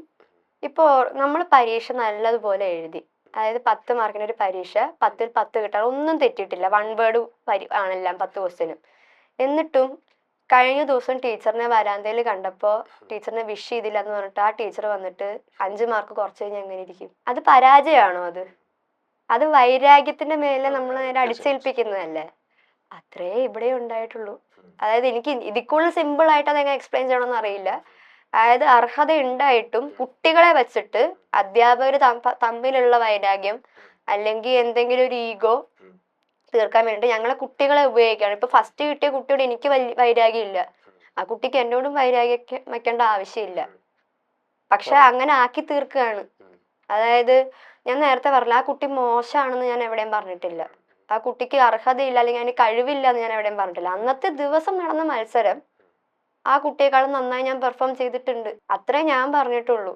Speaker 3: ഇപ്പോൾ നമ്മൾ പരീക്ഷ നല്ലതുപോലെ എഴുതി, അതായത് 10 മാർക്കിന് ഒരു പരീക്ഷ 10ൽ 10 കിട്ടാൻ ഒന്നും തെറ്റിയിട്ടില്ല, 1 വേർഡ് ആണെല്ലാം 10 ക്വസ്റ്റ്യനും. എന്നിട്ടും കഴിഞ്ഞ ദിവസം ടീച്ചറിനെ വരാന്തയിൽ കണ്ടപ്പോൾ ടീച്ചറിനെ വിഷ് ചെയ്തില്ല എന്ന് പറഞ്ഞിട്ട് ആ ടീച്ചർ വന്നിട്ട് 5 മാർക്ക് കുറച്ച് കഴിഞ്ഞാൽ എങ്ങനെ ഇരിക്കും? അത് പരാജയമാണോ? അത് വൈരാഗ്യത്തിന്റെ മേലെ നമ്മൾ നേരെ അടിച്ചേൽപ്പിക്കുന്നതല്ലേ. അത്രേ ഇവിടെ ഉണ്ടായിട്ടുള്ളൂ. അതായത് എനിക്ക് ഇതിൽ കൂടുതൽ സിമ്പിൾ ആയിട്ട് അതെങ്ങനെ എക്സ്പ്ലെയിൻ ചെയ്യണമെന്ന് അറിയില്ല. അതായത് അർഹത ഉണ്ടായിട്ടും കുട്ടികളെ വെച്ചിട്ട് അധ്യാപകർ തമ്മിലുള്ള വൈരാഗ്യം അല്ലെങ്കിൽ എന്തെങ്കിലും ഒരു ഈഗോ തീർക്കാൻ വേണ്ടിയിട്ട് ഞങ്ങളെ കുട്ടികളെ ഉപയോഗിക്കുകയാണ്. ഇപ്പൊ ഫസ്റ്റ് കിട്ടിയ കുട്ടിയോട് എനിക്ക് വൈരാഗ്യം ഇല്ല, ആ കുട്ടിക്ക് എന്നോടും വൈരാഗ്യം വെക്കേണ്ട ആവശ്യമില്ല, പക്ഷെ അങ്ങനെ ആക്കി തീർക്കുകയാണ്. അതായത് ഞാൻ നേരത്തെ പറഞ്ഞില്ല, ആ കുട്ടി മോശമാണെന്ന് ഞാൻ എവിടെയും പറഞ്ഞിട്ടില്ല, ആ കുട്ടിക്ക് അർഹതയില്ല അല്ലെങ്കിൽ അതിന് കഴിവില്ല എന്ന് ഞാൻ എവിടെയും പറഞ്ഞിട്ടില്ല. അന്നത്തെ ദിവസം നടന്ന മത്സരം ആ കുട്ടിയെക്കാളും നന്നായി ഞാൻ പെർഫോം ചെയ്തിട്ടുണ്ട്, അത്രേ ഞാൻ പറഞ്ഞിട്ടുള്ളൂ.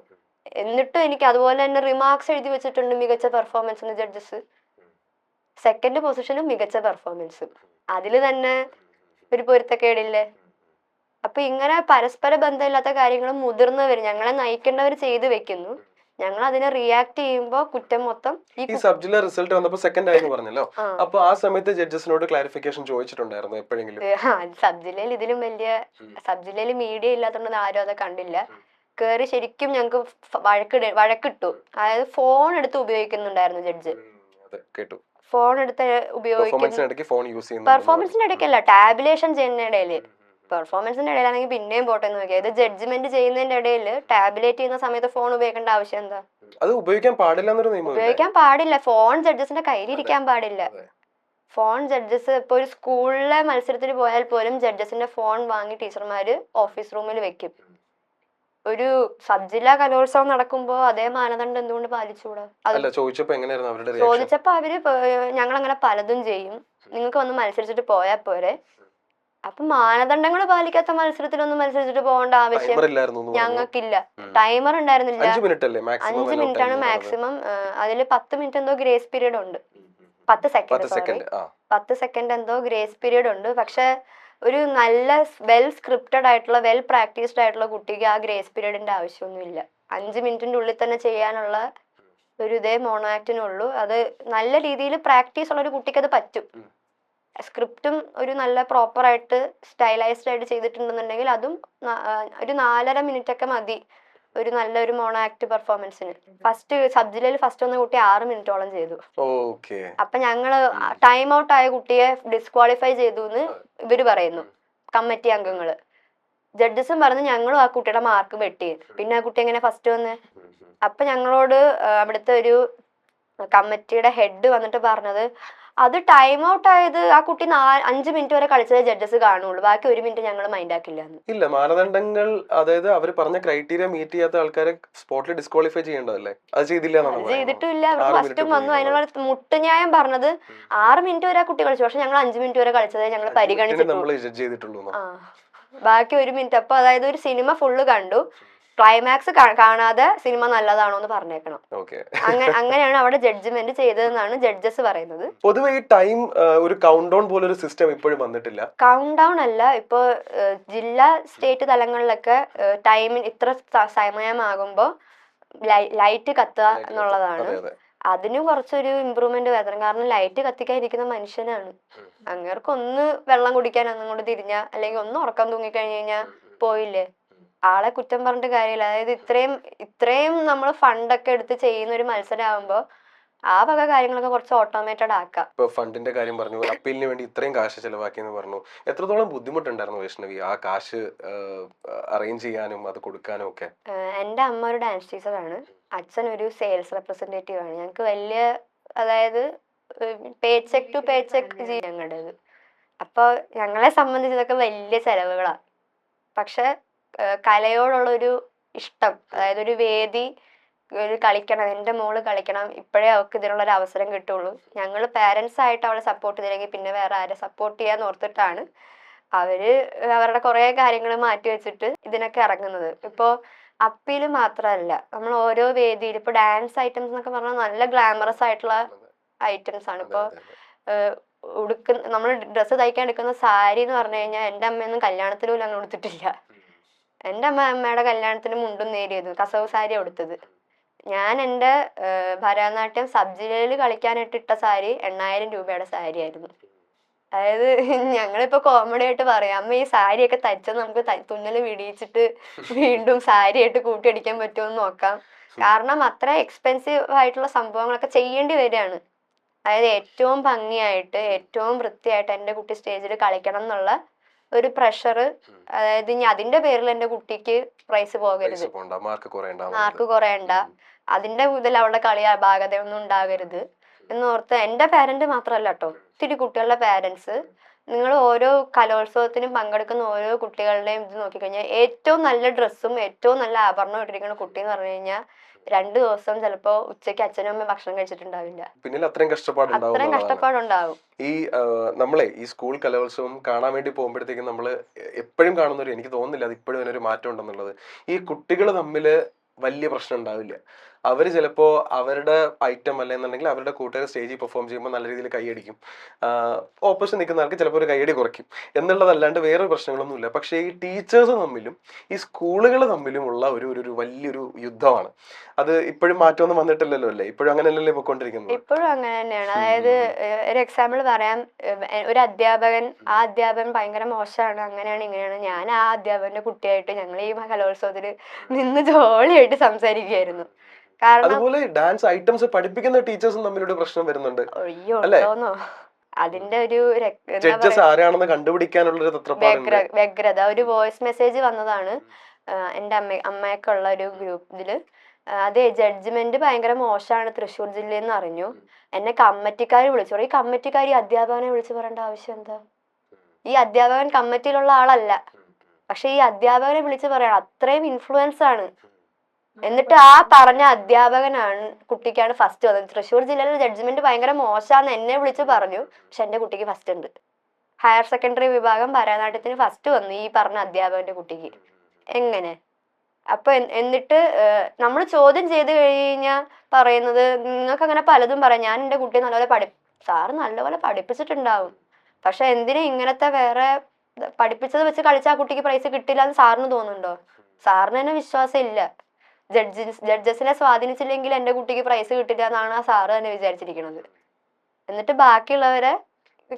Speaker 3: എന്നിട്ടും എനിക്ക് അതുപോലെ തന്നെ റിമാർക്സ് എഴുതി വെച്ചിട്ടുണ്ട്, മികച്ച പെർഫോമൻസ് ജഡ്ജസ്, സെക്കൻഡ് പൊസിഷനും മികച്ച പെർഫോമൻസും. അതിൽ തന്നെ ഒരു പൊരുത്തക്കേടില്ലേ. അപ്പൊ ഇങ്ങനെ പരസ്പര ബന്ധമില്ലാത്ത കാര്യങ്ങൾ മുതിർന്നവർ ഞങ്ങളെ നയിക്കേണ്ടവർ ചെയ്തു വെക്കുന്നു, ഞങ്ങൾ അതിനെ റിയാക്ട് ചെയ്യുമ്പോൾ കുറ്റം മൊത്തം
Speaker 2: ഈ സബ് ജില്ല റിസൾട്ട് വന്നപ്പോ സെക്കൻഡ് ആയെന്ന് പറഞ്ഞല്ലോ.
Speaker 3: ആ.
Speaker 2: അപ്പൊ ആ സമയത്ത് ജഡ്ജസിനോട് ക്ലാരിഫിക്കേഷൻ ചോദിച്ചിട്ടുണ്ടായിരുന്നു എപ്പോഴെങ്കിലും?
Speaker 3: സബ് ജില്ലയിൽ ഇതിലും വലിയ സബ് ജില്ലയിൽ മീഡിയ ഇല്ലാത്തതുകൊണ്ട് ആരും അത് കണ്ടില്ല. കേറി ശരിക്കും ഞങ്ങക്ക് വഴക്കിട്ടു. അതായത് ഫോൺ എടുത്ത് ഉപയോഗിക്കുന്നുണ്ടായിരുന്നു ജഡ്ജ്.
Speaker 2: കേട്ടു.
Speaker 3: ഫോൺ എടുത്ത് ഉപയോഗിക്കുന്നു. പെർഫോമൻസിന്റെ ഇടയ്ക്കല്ല, ടാബുലേഷൻ ചെയ്യുന്നതിനിടയില്. പെർഫോമൻസിന്റെ ഇടയിലാണെങ്കിൽ പിന്നെയും പോട്ടെ എന്ന് നോക്കിയാൽ ഇത് ജഡ്ജ്മെന്റ് ചെയ്യുന്നതിന്റെ ഇടയിൽ ടാബുലേറ്റ് ചെയ്യുന്ന സമയത്ത് ഫോൺ ഉപയോഗിക്കേണ്ട ആവശ്യം എന്താ?
Speaker 2: അത് ഉപയോഗിക്കാൻ പാടില്ല.
Speaker 3: ഉപയോഗിക്കാൻ പാടില്ല. ഫോൺ ജഡ്ജസിന്റെ കയ്യിലിരിക്കാൻ പാടില്ല. ഫോൺ ജഡ്ജസ് ഇപ്പൊ ഒരു സ്കൂളിലെ മത്സരത്തിന് പോയാൽ പോലും ജഡ്ജസിന്റെ ഫോൺ വാങ്ങി ടീച്ചർമാര് ഓഫീസ് റൂമിൽ വെക്കും. ഒരു സബ് ജില്ലാ കലോത്സവം നടക്കുമ്പോ അതേ മാനദണ്ഡം എന്തുകൊണ്ട് പാലിച്ചുകൂടാ? ചോദിച്ചപ്പോ അവര് ഞങ്ങൾ അങ്ങനെ പലതും ചെയ്യും, നിങ്ങൾക്ക് വന്ന് മത്സരിച്ചിട്ട് പോയാ പോരെ. അപ്പൊ മാനദണ്ഡങ്ങൾ പാലിക്കാത്ത മത്സരത്തിലൊന്നും മത്സരിച്ചിട്ട് പോകേണ്ട ആവശ്യം ഞങ്ങൾക്കില്ല. ടൈമർ ഉണ്ടായിരുന്നില്ല. 5 മിനിറ്റ് ആണ് മാക്സിമം. അതില് 10 മിനിറ്റ് എന്തോ ഗ്രേസ് പീരീഡ് ഉണ്ട്. 10 സെക്കൻഡ് എന്തോ ഗ്രേസ് പീരീഡ് ഉണ്ട്. പക്ഷെ ഒരു നല്ല വെൽ സ്ക്രിപ്റ്റഡ് ആയിട്ടുള്ള വെൽ പ്രാക്ടീസ്ഡ് ആയിട്ടുള്ള കുട്ടിക്ക് ആ ഗ്രേസ് പീരീഡിന്റെ ആവശ്യമൊന്നുമില്ല. 5 മിനിറ്റിന്റെ ഉള്ളിൽ തന്നെ ചെയ്യാനുള്ള ഒരു ഇതേ മോണോ ആക്ടിനുള്ളൂ. അത് നല്ല രീതിയിൽ പ്രാക്ടീസ് ഉള്ള ഒരു കുട്ടിക്ക് അത് പറ്റും. സ്ക്രിപ്റ്റും ഒരു നല്ല പ്രോപ്പറായിട്ട് സ്റ്റൈലൈസ്ഡ് ആയിട്ട് ചെയ്തിട്ടുണ്ടെന്നുണ്ടെങ്കിൽ അതും ഒരു 4.5 മിനിറ്റ് ഒക്കെ മതി ഒരു നല്ലൊരു മോണോ ആക്ട് പെർഫോമൻസിന്. ഫസ്റ്റ് സബ് ജില്ലയിൽ ഫസ്റ്റ് വന്ന കുട്ടി 6 മിനിറ്റോളം ചെയ്തു. അപ്പൊ ഞങ്ങള് ടൈം ഔട്ട് ആയ കുട്ടിയെ ഡിസ്ക്വാളിഫൈ ചെയ്തു എന്ന് ഇവര് പറയുന്നു, കമ്മിറ്റി അംഗങ്ങള്. ജഡ്ജസും പറഞ്ഞു ഞങ്ങളും ആ കുട്ടിയുടെ മാർക്ക് വെട്ടി. പിന്നെ ആ കുട്ടി എങ്ങനെ ഫസ്റ്റ് വന്ന്? അപ്പൊ ഞങ്ങളോട് അവിടുത്തെ ഒരു കമ്മിറ്റിയുടെ ഹെഡ് വന്നിട്ട് പറഞ്ഞത്, അത് ടൈം ഔട്ട് ആയത് ആ കുട്ടി 5 മിനിറ്റ് വരെ കളിച്ചതേ ജഡ്ജസ് കാണുള്ളൂ, ബാക്കി 1 മിനിറ്റ് ഞങ്ങൾ മൈൻഡ് ആക്കില്ല.
Speaker 2: ഇല്ല, മാനദണ്ഡങ്ങൾ അതായത് അവർ പറഞ്ഞ ക്രൈറ്റീരിയ മീറ്റ് ചെയ്യാത്ത ആൾക്കാരെ സ്പോട്ടിൽ ഡിസ്ക്വാളിഫൈ ചെയ്യേണ്ടതല്ലേ? അത്
Speaker 3: ചെയ്തിട്ടില്ല. അവർക്ക് ഫസ്റ്റും വന്നു. അതിനുള്ള മുട്ടുന്യായം പറഞ്ഞത് 6 മിനിറ്റ് വരെ ആ കുട്ടി കളിച്ചു, പക്ഷെ ഞങ്ങൾ 5 മിനിറ്റ് വരെ കളിച്ചതേ ഞങ്ങൾ പരിഗണിച്ചിട്ടുള്ളൂ. ബാക്കി 1 മിനിറ്റ്. അപ്പൊ അതായത് ഒരു സിനിമ ഫുള്ള് കണ്ടു, ക്ലൈമാക്സ് കാണാതെ സിനിമ നല്ലതാണോ എന്ന് പറഞ്ഞേക്കണം. അങ്ങനെയാണ് അവിടെ ജഡ്ജ്മെന്റ് ചെയ്തതെന്നാണ് ജഡ്ജസ് പറയുന്നത്.
Speaker 2: പൊതുവെ ഈ ടൈം ഒരു കൗണ്ട് ഡൗൺ പോലെ ഒരു സിസ്റ്റം ഇപ്പോഴും വന്നിട്ടില്ല.
Speaker 3: കൗണ്ട് ഡൗൺ അല്ല, ഇപ്പൊ ജില്ലാ സ്റ്റേറ്റ് തലങ്ങളിലൊക്കെ ടൈമിന് ഇത്ര സമയമാകുമ്പോ ലൈറ്റ് കത്തുക എന്നുള്ളതാണ്. അതിന് കുറച്ചൊരു ഇമ്പ്രൂവ്മെന്റ് വരണം. കാരണം ലൈറ്റ് കത്തിക്കാതിരിക്കുന്ന മനുഷ്യനാണ്. അങ്ങേർക്ക് ഒന്ന് വെള്ളം കുടിക്കാൻ അങ്ങോട്ട് തിരിഞ്ഞ, അല്ലെങ്കിൽ ഒന്ന് ഉറക്കം തൂങ്ങിക്കഴിഞ്ഞു കഴിഞ്ഞാൽ പോയില്ലേ. ആളെ കുറ്റം പറഞ്ഞിട്ട് കാര്യമില്ല. അതായത് ഇത്രയും നമ്മൾ ഫണ്ടൊക്കെ എടുത്ത് ചെയ്യുന്ന ഒരു മത്സരമാകുമ്പോ ആ വക കാര്യങ്ങളൊക്കെ കുറച്ച് ഓട്ടോമേറ്റഡ് ആക്കാം.
Speaker 2: ഇപ്പൊ ഫണ്ടിന്റെ കാര്യം പറഞ്ഞു, അപ്പീലിന് വേണ്ടി ഇത്രയും കാശ് ചെലവാക്കിയെന്ന് പറഞ്ഞു. എത്രത്തോളം ബുദ്ധിമുട്ടുണ്ടായിരുന്നു വൈഷ്ണവി ആ കാശ് അറേഞ്ച് ചെയ്യാനും അത് കൊടുക്കാനും ഒക്കെ?
Speaker 3: എന്റെ അമ്മ ഒരു ഡാൻസ് ടീച്ചറാണ്, അച്ഛൻ ഒരു സെയിൽസ് റെപ്രസെന്റേറ്റീവ് ആണ്. ഞങ്ങൾക്ക് വലിയ, അതായത് പേ ചെക്ക് ടു പേ ചെക്ക് ഞങ്ങളുടേത്. അപ്പൊ ഞങ്ങളെ സംബന്ധിച്ച് ഇതൊക്കെ വലിയ ചെലവുകളാണ്. പക്ഷെ കലയോടുള്ള ഒരു ഇഷ്ടം, അതായത് ഒരു വേദി, ഒരു കളിക്കണം, എൻ്റെ മോള് കളിക്കണം, ഇപ്പോഴേ അവൾക്ക് ഇതിനുള്ള ഒരു അവസരം കിട്ടുള്ളൂ. ഞങ്ങൾ പാരൻസ് ആയിട്ട് അവളെ സപ്പോർട്ട് ചെയ്തില്ലെങ്കിൽ പിന്നെ വേറെ ആരെ സപ്പോർട്ട് ചെയ്യാന്ന് ഓർത്തിട്ടാണ് അവര് അവരുടെ കുറെ കാര്യങ്ങൾ മാറ്റി വെച്ചിട്ട് ഇതിനൊക്കെ ഇറങ്ങുന്നത്. ഇപ്പോൾ അപ്പീല് മാത്രമല്ല, നമ്മൾ ഓരോ വേദിയിൽ ഇപ്പൊ ഡാൻസ് ഐറ്റംസ് എന്നൊക്കെ പറഞ്ഞാൽ നല്ല ഗ്ലാമറസ് ആയിട്ടുള്ള ഐറ്റംസ് ആണ്. ഇപ്പോൾ നമ്മൾ ഡ്രസ്സ് തയ്ക്കാൻ എടുക്കുന്ന സാരി എന്ന് പറഞ്ഞു കഴിഞ്ഞാൽ എൻ്റെ അമ്മയൊന്നും കല്യാണത്തിന് പോലും അങ്ങനെ കൊടുത്തിട്ടില്ല. എൻ്റെ അമ്മയുടെ കല്യാണത്തിന് മുണ്ടും നേരിയത് കസവ് സാരി കൊടുത്തത്. ഞാൻ എൻ്റെ ഭരതനാട്യം സബ് ജില്ലയിൽ കളിക്കാനായിട്ട് ഇട്ട സാരി 8000 രൂപയുടെ സാരി ആയിരുന്നു. അതായത് ഞങ്ങളിപ്പോ കോമഡി ആയിട്ട് പറയാം, അമ്മ ഈ സാരിയൊക്കെ തയ്ച്ചത് നമുക്ക് തുന്നൽ വിടിയിച്ചിട്ട് വീണ്ടും സാരി ആയിട്ട് കൂട്ടിയടിക്കാൻ പറ്റുമോ എന്ന് നോക്കാം. കാരണം അത്ര എക്സ്പെൻസീവ് ആയിട്ടുള്ള സംഭവങ്ങളൊക്കെ ചെയ്യേണ്ടി വരികയാണ്. അതായത് ഏറ്റവും ഭംഗിയായിട്ട് ഏറ്റവും വൃത്തിയായിട്ട് എൻ്റെ കുട്ടി സ്റ്റേജിൽ കളിക്കണം എന്നുള്ള ഒരു പ്രഷർ. അതായത് ഇനി അതിന്റെ പേരിൽ എന്റെ കുട്ടിക്ക് പ്രൈസ് പോകരുത്, മാർക്ക് കുറയണ്ട, അതിന്റെ മുതൽ അവളുടെ കളി അപാകതയൊന്നും ഉണ്ടാകരുത് എന്നോർത്ത് എൻ്റെ പാരന്റ് മാത്രമല്ല കേട്ടോ, ഒത്തിരി കുട്ടികളുടെ പാരന്റ്സ്, നിങ്ങൾ ഓരോ കലോത്സവത്തിനും പങ്കെടുക്കുന്ന ഓരോ കുട്ടികളുടെയും ഇത് നോക്കിക്കഴിഞ്ഞാൽ ഏറ്റവും നല്ല ഡ്രസ്സും ഏറ്റവും നല്ല ആഭരണം ഇട്ടിരിക്കുന്ന കുട്ടി എന്ന് പറഞ്ഞു കഴിഞ്ഞാൽ 2 ദിവസം ചിലപ്പോ ഉച്ചയ്ക്ക് അച്ഛനും അമ്മയും ഭക്ഷണം കഴിച്ചിട്ടുണ്ടാവില്ല.
Speaker 2: പിന്നിൽ അത്രയും
Speaker 3: കഷ്ടപ്പാടുണ്ടാവും.
Speaker 2: ഈ നമ്മളെ ഈ സ്കൂൾ കലോത്സവം കാണാൻ വേണ്ടി പോകുമ്പോഴത്തേക്കും നമ്മള് എപ്പോഴും കാണുന്നൊരു, എനിക്ക് തോന്നുന്നില്ല അത് ഇപ്പോഴും അതിനൊരു മാറ്റം ഉണ്ടെന്നുള്ളത്, ഈ കുട്ടികൾ തമ്മില് വലിയ പ്രശ്നം ഉണ്ടാവില്ല. അവർ ചിലപ്പോൾ അവരുടെ ഐറ്റം അല്ലെന്നുണ്ടെങ്കിൽ അവരുടെ കൂട്ടുകാർ സ്റ്റേജിൽ പെർഫോം ചെയ്യുമ്പോൾ നല്ല രീതിയിൽ കൈയടിക്കും, ഓപ്പോസിറ്റ് നിൽക്കുന്ന ആൾക്ക് ചിലപ്പോൾ ഒരു കൈയടി കുറയ്ക്കും എന്നുള്ളതല്ലാണ്ട് വേറെ പ്രശ്നങ്ങളൊന്നുമില്ല. പക്ഷേ ഈ ടീച്ചേഴ്സ് തമ്മിലും ഈ സ്കൂളുകൾ തമ്മിലുമുള്ള ഒരു വലിയൊരു യുദ്ധമാണ്. അത് ഇപ്പോഴും മാറ്റമൊന്നും വന്നിട്ടില്ലല്ലോ അല്ലേ? ഇപ്പോഴും അങ്ങനെയല്ലേ പോയിക്കൊണ്ടിരിക്കുന്നത്?
Speaker 3: ഇപ്പോഴും അങ്ങനെ തന്നെയാണ്. അതായത് ഒരു എക്സാമ്പിൾ പറയാം, ഒരു അധ്യാപകൻ, ആ അധ്യാപകൻ ഭയങ്കര മോശമാണ്, അങ്ങനെയാണ് ഇങ്ങനെയാണ്. ഞാൻ ആ അധ്യാപകന്റെ കുട്ടിയായിട്ട് ഞങ്ങൾ ഈ കലോത്സവത്തിൽ നിന്ന് ജോളിയായിട്ട് സംസാരിക്കുകയായിരുന്നു. കാരണം
Speaker 2: അതുപോലെ ഡാൻസ് ഐറ്റംസ് പഠിപ്പിക്കുന്ന ടീച്ചേഴ്സും തമ്മിലൊരു പ്രശ്നം വരുന്നുണ്ട്.
Speaker 3: അയ്യോ ഉണ്ടോന്നോ, അതിന്റെ ഒരു
Speaker 2: ജഡ്ജസ് ആരാണെന്ന് കണ്ടുപിടിക്കാനുള്ള
Speaker 3: വ്യഗ്രത. ഒരു വോയിസ് മെസ്സേജ് വന്നതാണ് എന്റെ അമ്മയൊക്കെയുള്ള ഒരു ഗ്രൂപ്പില്. അതെ, ജഡ്ജ്മെന്റ് ഭയങ്കര മോശമാണ് തൃശ്ശൂർ ജില്ലയിൽ നിന്ന് അറിഞ്ഞു. എന്നെ കമ്മിറ്റിക്കാർ വിളിച്ചു. ഈ കമ്മിറ്റിക്കാർ ഈ അധ്യാപകനെ വിളിച്ചു പറയേണ്ട ആവശ്യം എന്താ? ഈ അധ്യാപകൻ കമ്മിറ്റിയിലുള്ള ആളല്ല, പക്ഷെ ഈ അധ്യാപകനെ വിളിച്ചു പറയണം, അത്രയും ഇൻഫ്ലുവൻസ് ആണ്. എന്നിട്ട് ആ പറഞ്ഞ അധ്യാപകനാണ് കുട്ടിക്കാണ് ഫസ്റ്റ് വന്നത്. തൃശ്ശൂർ ജില്ലയിലെ ജഡ്ജ്മെന്റ് ഭയങ്കര മോശമാന്ന് എന്നെ വിളിച്ചു പറഞ്ഞു, പക്ഷെ എന്റെ കുട്ടിക്ക് ഫസ്റ്റ് ഉണ്ട്. ഹയർ സെക്കൻഡറി വിഭാഗം ഭരതനാട്യത്തിന് ഫസ്റ്റ് വന്നു ഈ പറഞ്ഞ അധ്യാപകന്റെ കുട്ടിക്ക്. എങ്ങനെ? അപ്പൊ എന്നിട്ട് നമ്മൾ ചോദ്യം ചെയ്ത് കഴിഞ്ഞാൽ പറയുന്നത് നിങ്ങൾക്ക് അങ്ങനെ പലതും പറയാം, ഞാൻ എന്റെ കുട്ടിയെ നല്ലപോലെ സാറ് നല്ലപോലെ പഠിപ്പിച്ചിട്ടുണ്ടാവും, പക്ഷെ എന്തിനാ ഇങ്ങനത്തെ വേറെ പഠിപ്പിച്ചത് വെച്ച് കളിച്ച ആ കുട്ടിക്ക് പ്രൈസ് കിട്ടില്ല എന്ന് സാറിന് തോന്നുന്നുണ്ടോ? സാറിന് തന്നെ വിശ്വാസം ഇല്ല. ജഡ്ജസിനെ സ്വാധീനിച്ചില്ലെങ്കിൽ എന്റെ കുട്ടിക്ക് പ്രൈസ് കിട്ടില്ല എന്നാണ് ആ സാറ് തന്നെ വിചാരിച്ചിരിക്കുന്നത്. എന്നിട്ട് ബാക്കിയുള്ളവരെ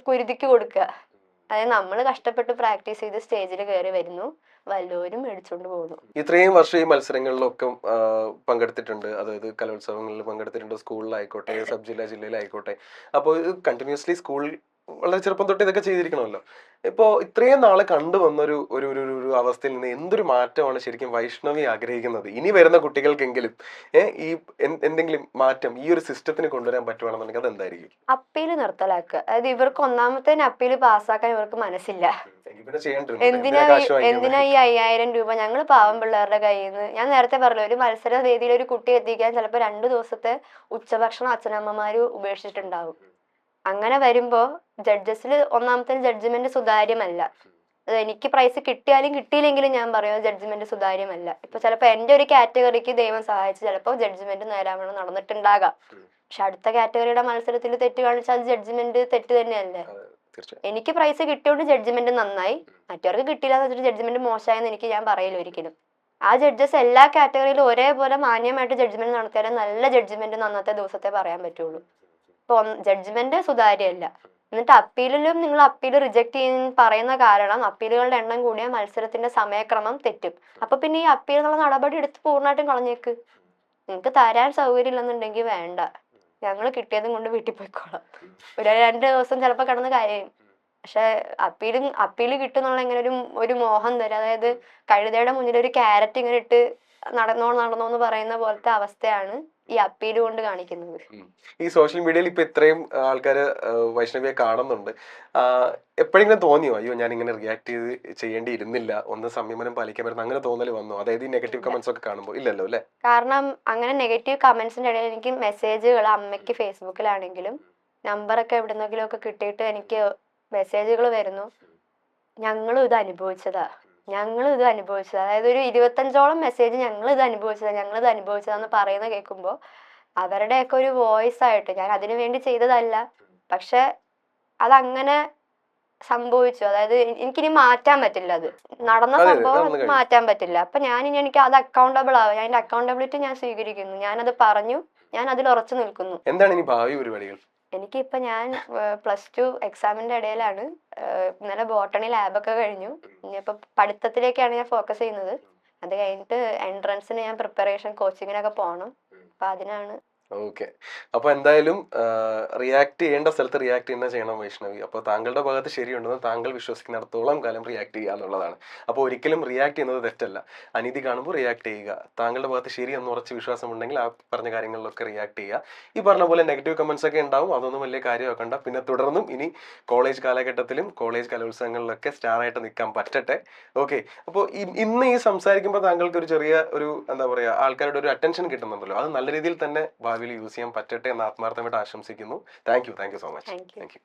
Speaker 3: കുരുതിക്ക് കൊടുക്കുക. അതായത് നമ്മൾ കഷ്ടപ്പെട്ട് പ്രാക്ടീസ് ചെയ്ത് സ്റ്റേജിൽ കയറി വരുന്നു, വല്ലവരും മേടിച്ചോണ്ട് പോകുന്നു.
Speaker 2: ഇത്രയും വർഷം ഈ മത്സരങ്ങളിലൊക്കെ പങ്കെടുത്തിട്ടുണ്ട്, അതായത് കലോത്സവങ്ങളിൽ പങ്കെടുത്തിട്ടുണ്ട്, സ്കൂളിലായിക്കോട്ടെ സബ് ജില്ലയിലായിക്കോട്ടെ. അപ്പോൾ കണ്ടിന്യൂസ്ലി സ്കൂൾ വളരെ ചെറുപ്പം തൊട്ട് ഇതൊക്കെ ചെയ്തിരിക്കണമല്ലോ. ഇപ്പോൾ ഇത്രയും നാളെ കണ്ടുവന്നൊരു ഒരു ഒരു അവസ്ഥയിൽ നിന്ന് എന്തൊരു മാറ്റമാണ് ശരിക്കും വൈഷ്ണവി ആഗ്രഹിക്കുന്നത്? ഇനി വരുന്ന കുട്ടികൾക്കെങ്കിലും ഈ എന്തെങ്കിലും മാറ്റം ഈ ഒരു സിസ്റ്റത്തിന് കൊണ്ടുവരാൻ പറ്റുവാണെന്നുണ്ടെങ്കിൽ അത് എന്തായിരിക്കും?
Speaker 3: അപ്പീല് നിർത്തലാക്കുക. അതായത് ഇവർക്ക് ഒന്നാമത്തെ അപ്പീല് പാസ്സാക്കാൻ ഇവർക്ക് മനസ്സില്ല. എന്തിനാ ഈ 5000 രൂപ ഞങ്ങൾ പാവം പിള്ളേരുടെ കയ്യിൽ നിന്ന്? ഞാൻ നേരത്തെ പറഞ്ഞു, ഒരു മത്സര വേദിയിൽ ഒരു കുട്ടി എത്തിക്കാൻ ചിലപ്പോൾ 2 ദിവസത്തെ ഉച്ചഭക്ഷണം അച്ഛനമ്മമാര് ഉപേക്ഷിച്ചിട്ടുണ്ടാവും. അങ്ങനെ വരുമ്പോ ജഡ്ജസിൽ ഒന്നാമത്തെ ജഡ്ജ്മെന്റ് സുതാര്യമല്ല. എനിക്ക് പ്രൈസ് കിട്ടിയാലും കിട്ടിയില്ലെങ്കിലും ഞാൻ പറയുന്നത് ജഡ്ജ്മെന്റ് സുതാര്യമല്ല. ഇപ്പൊ ചിലപ്പോ എന്റെ ഒരു കാറ്റഗറിക്ക് ദൈവം സഹായിച്ച് ചിലപ്പോ ജഡ്ജ്മെന്റ് നേരാവണ്ണം നടന്നിട്ടുണ്ടാകാം, പക്ഷെ അടുത്ത കാറ്റഗറിയുടെ മത്സരത്തിൽ തെറ്റ് കാണിച്ചാൽ അത് ജഡ്ജ്മെന്റ് തെറ്റ് തന്നെയല്ലേ? എനിക്ക് പ്രൈസ് കിട്ടിയോണ്ട് ജഡ്ജ്മെന്റ് നന്നായി, മറ്റവർക്ക് കിട്ടിയില്ല എന്ന് വെച്ചിട്ട് ജഡ്ജ്മെന്റ് മോശമായെന്ന് ഞാൻ പറയില്ല ഒരിക്കലും. ആ ജഡ്ജസ് എല്ലാ കാറ്റഗറിയിലും ഒരേപോലെ മാന്യമായിട്ട് ജഡ്ജ്മെന്റ് നടത്തിയാലേ നല്ല ജഡ്ജ്മെന്റ് അന്നത്തെ ദിവസത്തെ പറയാൻ പറ്റുള്ളൂ. ഇപ്പൊ ജഡ്ജ്മെന്റ് സുതാര്യമല്ല. എന്നിട്ട് അപ്പീലിലും നിങ്ങൾ അപ്പീൽ റിജക്ട് ചെയ്യാൻ പറയുന്ന കാരണം അപ്പീലുകളുടെ എണ്ണം കൂടിയ മത്സരത്തിന്റെ സമയക്രമം തെറ്റും. അപ്പൊ പിന്നെ ഈ അപ്പീൽ എന്നുള്ള നടപടി എടുത്ത് പൂർണ്ണമായിട്ടും കളഞ്ഞേക്ക്. നിങ്ങൾക്ക് തരാൻ സൗകര്യം ഇല്ലെന്നുണ്ടെങ്കിൽ വേണ്ട, ഞങ്ങൾ കിട്ടിയതും കൊണ്ട് വീട്ടിൽ പോയിക്കോളാം. ഒരു 2 ദിവസം ചിലപ്പോ കിടന്ന് കരയും. പക്ഷെ അപ്പീല് കിട്ടുന്നുള്ള ഇങ്ങനെ ഒരു മോഹം തരും. അതായത് കഴുതയുടെ മുന്നിൽ ഒരു ക്യാരറ്റ് ഇങ്ങനെ ഇട്ട് നടന്നോന്ന് പറയുന്ന പോലത്തെ അവസ്ഥയാണ് ഈ അപ്പീല് കൊണ്ട് കാണിക്കുന്നത്.
Speaker 2: ഈ സോഷ്യൽ മീഡിയയിൽ ഇപ്പൊ ഇത്രയും ആൾക്കാര് വൈഷ്ണവിയെ കാണുന്നുണ്ട്, എപ്പോഴെങ്കിലും തോന്നിയോ അയ്യോ ഞാൻ ഇങ്ങനെ റിയാക്ട് ചെയ്യേണ്ടിയിരുന്നില്ല, ഒന്ന് സംയമനം പാലിക്കാൻ പറ്റുന്ന അങ്ങനെ തോന്നൽ വന്നു? അതായത് ഈ നെഗറ്റീവ് കമന്റ്സ് ഒക്കെ കാണുമ്പോൾ? ഇല്ലല്ലോ അല്ലെ?
Speaker 3: കാരണം അങ്ങനെ നെഗറ്റീവ് കമന്റ്സിന്റെ ഇടയിൽ എനിക്ക് മെസ്സേജുകൾ അമ്മയ്ക്ക് ഫേസ്ബുക്കിലാണെങ്കിലും നമ്പറൊക്കെ എവിടുന്നെങ്കിലും ഒക്കെ കിട്ടിയിട്ട് എനിക്ക് മെസ്സേജുകൾ വരുന്നു, ഞങ്ങളും ഇത് അനുഭവിച്ചതാ. അതായത് ഒരു 25ഓളം മെസ്സേജ് ഞങ്ങളിത് അനുഭവിച്ചതാന്ന് പറയുന്ന കേൾക്കുമ്പോൾ അവരുടെയൊക്കെ ഒരു വോയിസ് ആയിട്ട്, ഞാൻ അതിനു വേണ്ടി ചെയ്തതല്ല, പക്ഷെ അതങ്ങനെ സംഭവിച്ചു. അതായത് എനിക്കിനി മാറ്റാൻ പറ്റില്ല, അത് നടന്ന സംഭവം മാറ്റാൻ പറ്റില്ല. അപ്പൊ എനിക്ക് അത് അക്കൗണ്ടബിൾ ആവും. അതിന്റെ അക്കൗണ്ടബിലിറ്റി ഞാൻ സ്വീകരിക്കുന്നു. ഞാനത് പറഞ്ഞു, ഞാൻ അതിൽ ഉറച്ചു നിൽക്കുന്നു.
Speaker 2: എന്താണ് ഇനി ഭാവി പരിപാടികൾ?
Speaker 3: എനിക്കിപ്പോൾ ഞാൻ +2 എക്സാമിൻ്റെ ഇടയിലാണ്. ഇന്നലെ ബോട്ടണി ലാബൊക്കെ കഴിഞ്ഞു. ഇനിയിപ്പോൾ പഠിത്തത്തിലേക്കാണ് ഞാൻ ഫോക്കസ് ചെയ്യുന്നത്. അത് കഴിഞ്ഞിട്ട് എൻട്രൻസിന് ഞാൻ പ്രിപ്പറേഷൻ കോച്ചിങ്ങിനൊക്കെ പോകണം. അപ്പം അതിനാണ്.
Speaker 2: ഓക്കെ, അപ്പൊ എന്തായാലും റിയാക്ട് ചെയ്യേണ്ട സ്ഥലത്ത് റിയാക്ട് തന്നെ ചെയ്യണം വൈഷ്ണവി. അപ്പോൾ താങ്കളുടെ ഭാഗത്ത് ശരിയുണ്ടെന്ന് താങ്കൾ വിശ്വസിക്കുന്നിടത്തോളം കാലം റിയാക്ട് ചെയ്യുക എന്നുള്ളതാണ്. അപ്പോൾ ഒരിക്കലും റിയാക്ട് ചെയ്യുന്നത് തെറ്റല്ല. അനീതി കാണുമ്പോൾ റിയാക്ട് ചെയ്യുക. താങ്കളുടെ ഭാഗത്ത് ശരിയെന്ന് ഉറച്ച് വിശ്വാസമുണ്ടെങ്കിൽ ആ പറഞ്ഞ കാര്യങ്ങളിലൊക്കെ റിയാക്ട് ചെയ്യുക. ഈ പറഞ്ഞ പോലെ നെഗറ്റീവ് കമന്റ്സ് ഒക്കെ ഉണ്ടാവും, അതൊന്നും വലിയ കാര്യമാക്കണ്ട. പിന്നെ തുടർന്നും ഇനി കോളേജ് കാലഘട്ടത്തിലും കോളേജ് കലോത്സവങ്ങളിലൊക്കെ സ്റ്റാറായിട്ട് നിൽക്കാൻ പറ്റട്ടെ. ഓക്കെ, അപ്പോൾ ഇന്ന് ഈ സംസാരിക്കുമ്പോൾ താങ്കൾക്ക് ഒരു ചെറിയ എന്താ പറയുക, ആൾക്കാരുടെ ഒരു അറ്റൻഷൻ കിട്ടുന്നുണ്ടല്ലോ, അത് നല്ല രീതിയിൽ തന്നെ ഭാവിയിൽ യൂസ് ചെയ്യാൻ പറ്റട്ടെ എന്ന് ആത്മാർത്ഥമായിട്ട് ആശംസിക്കുന്നു. Thank you so much.
Speaker 3: Thank you.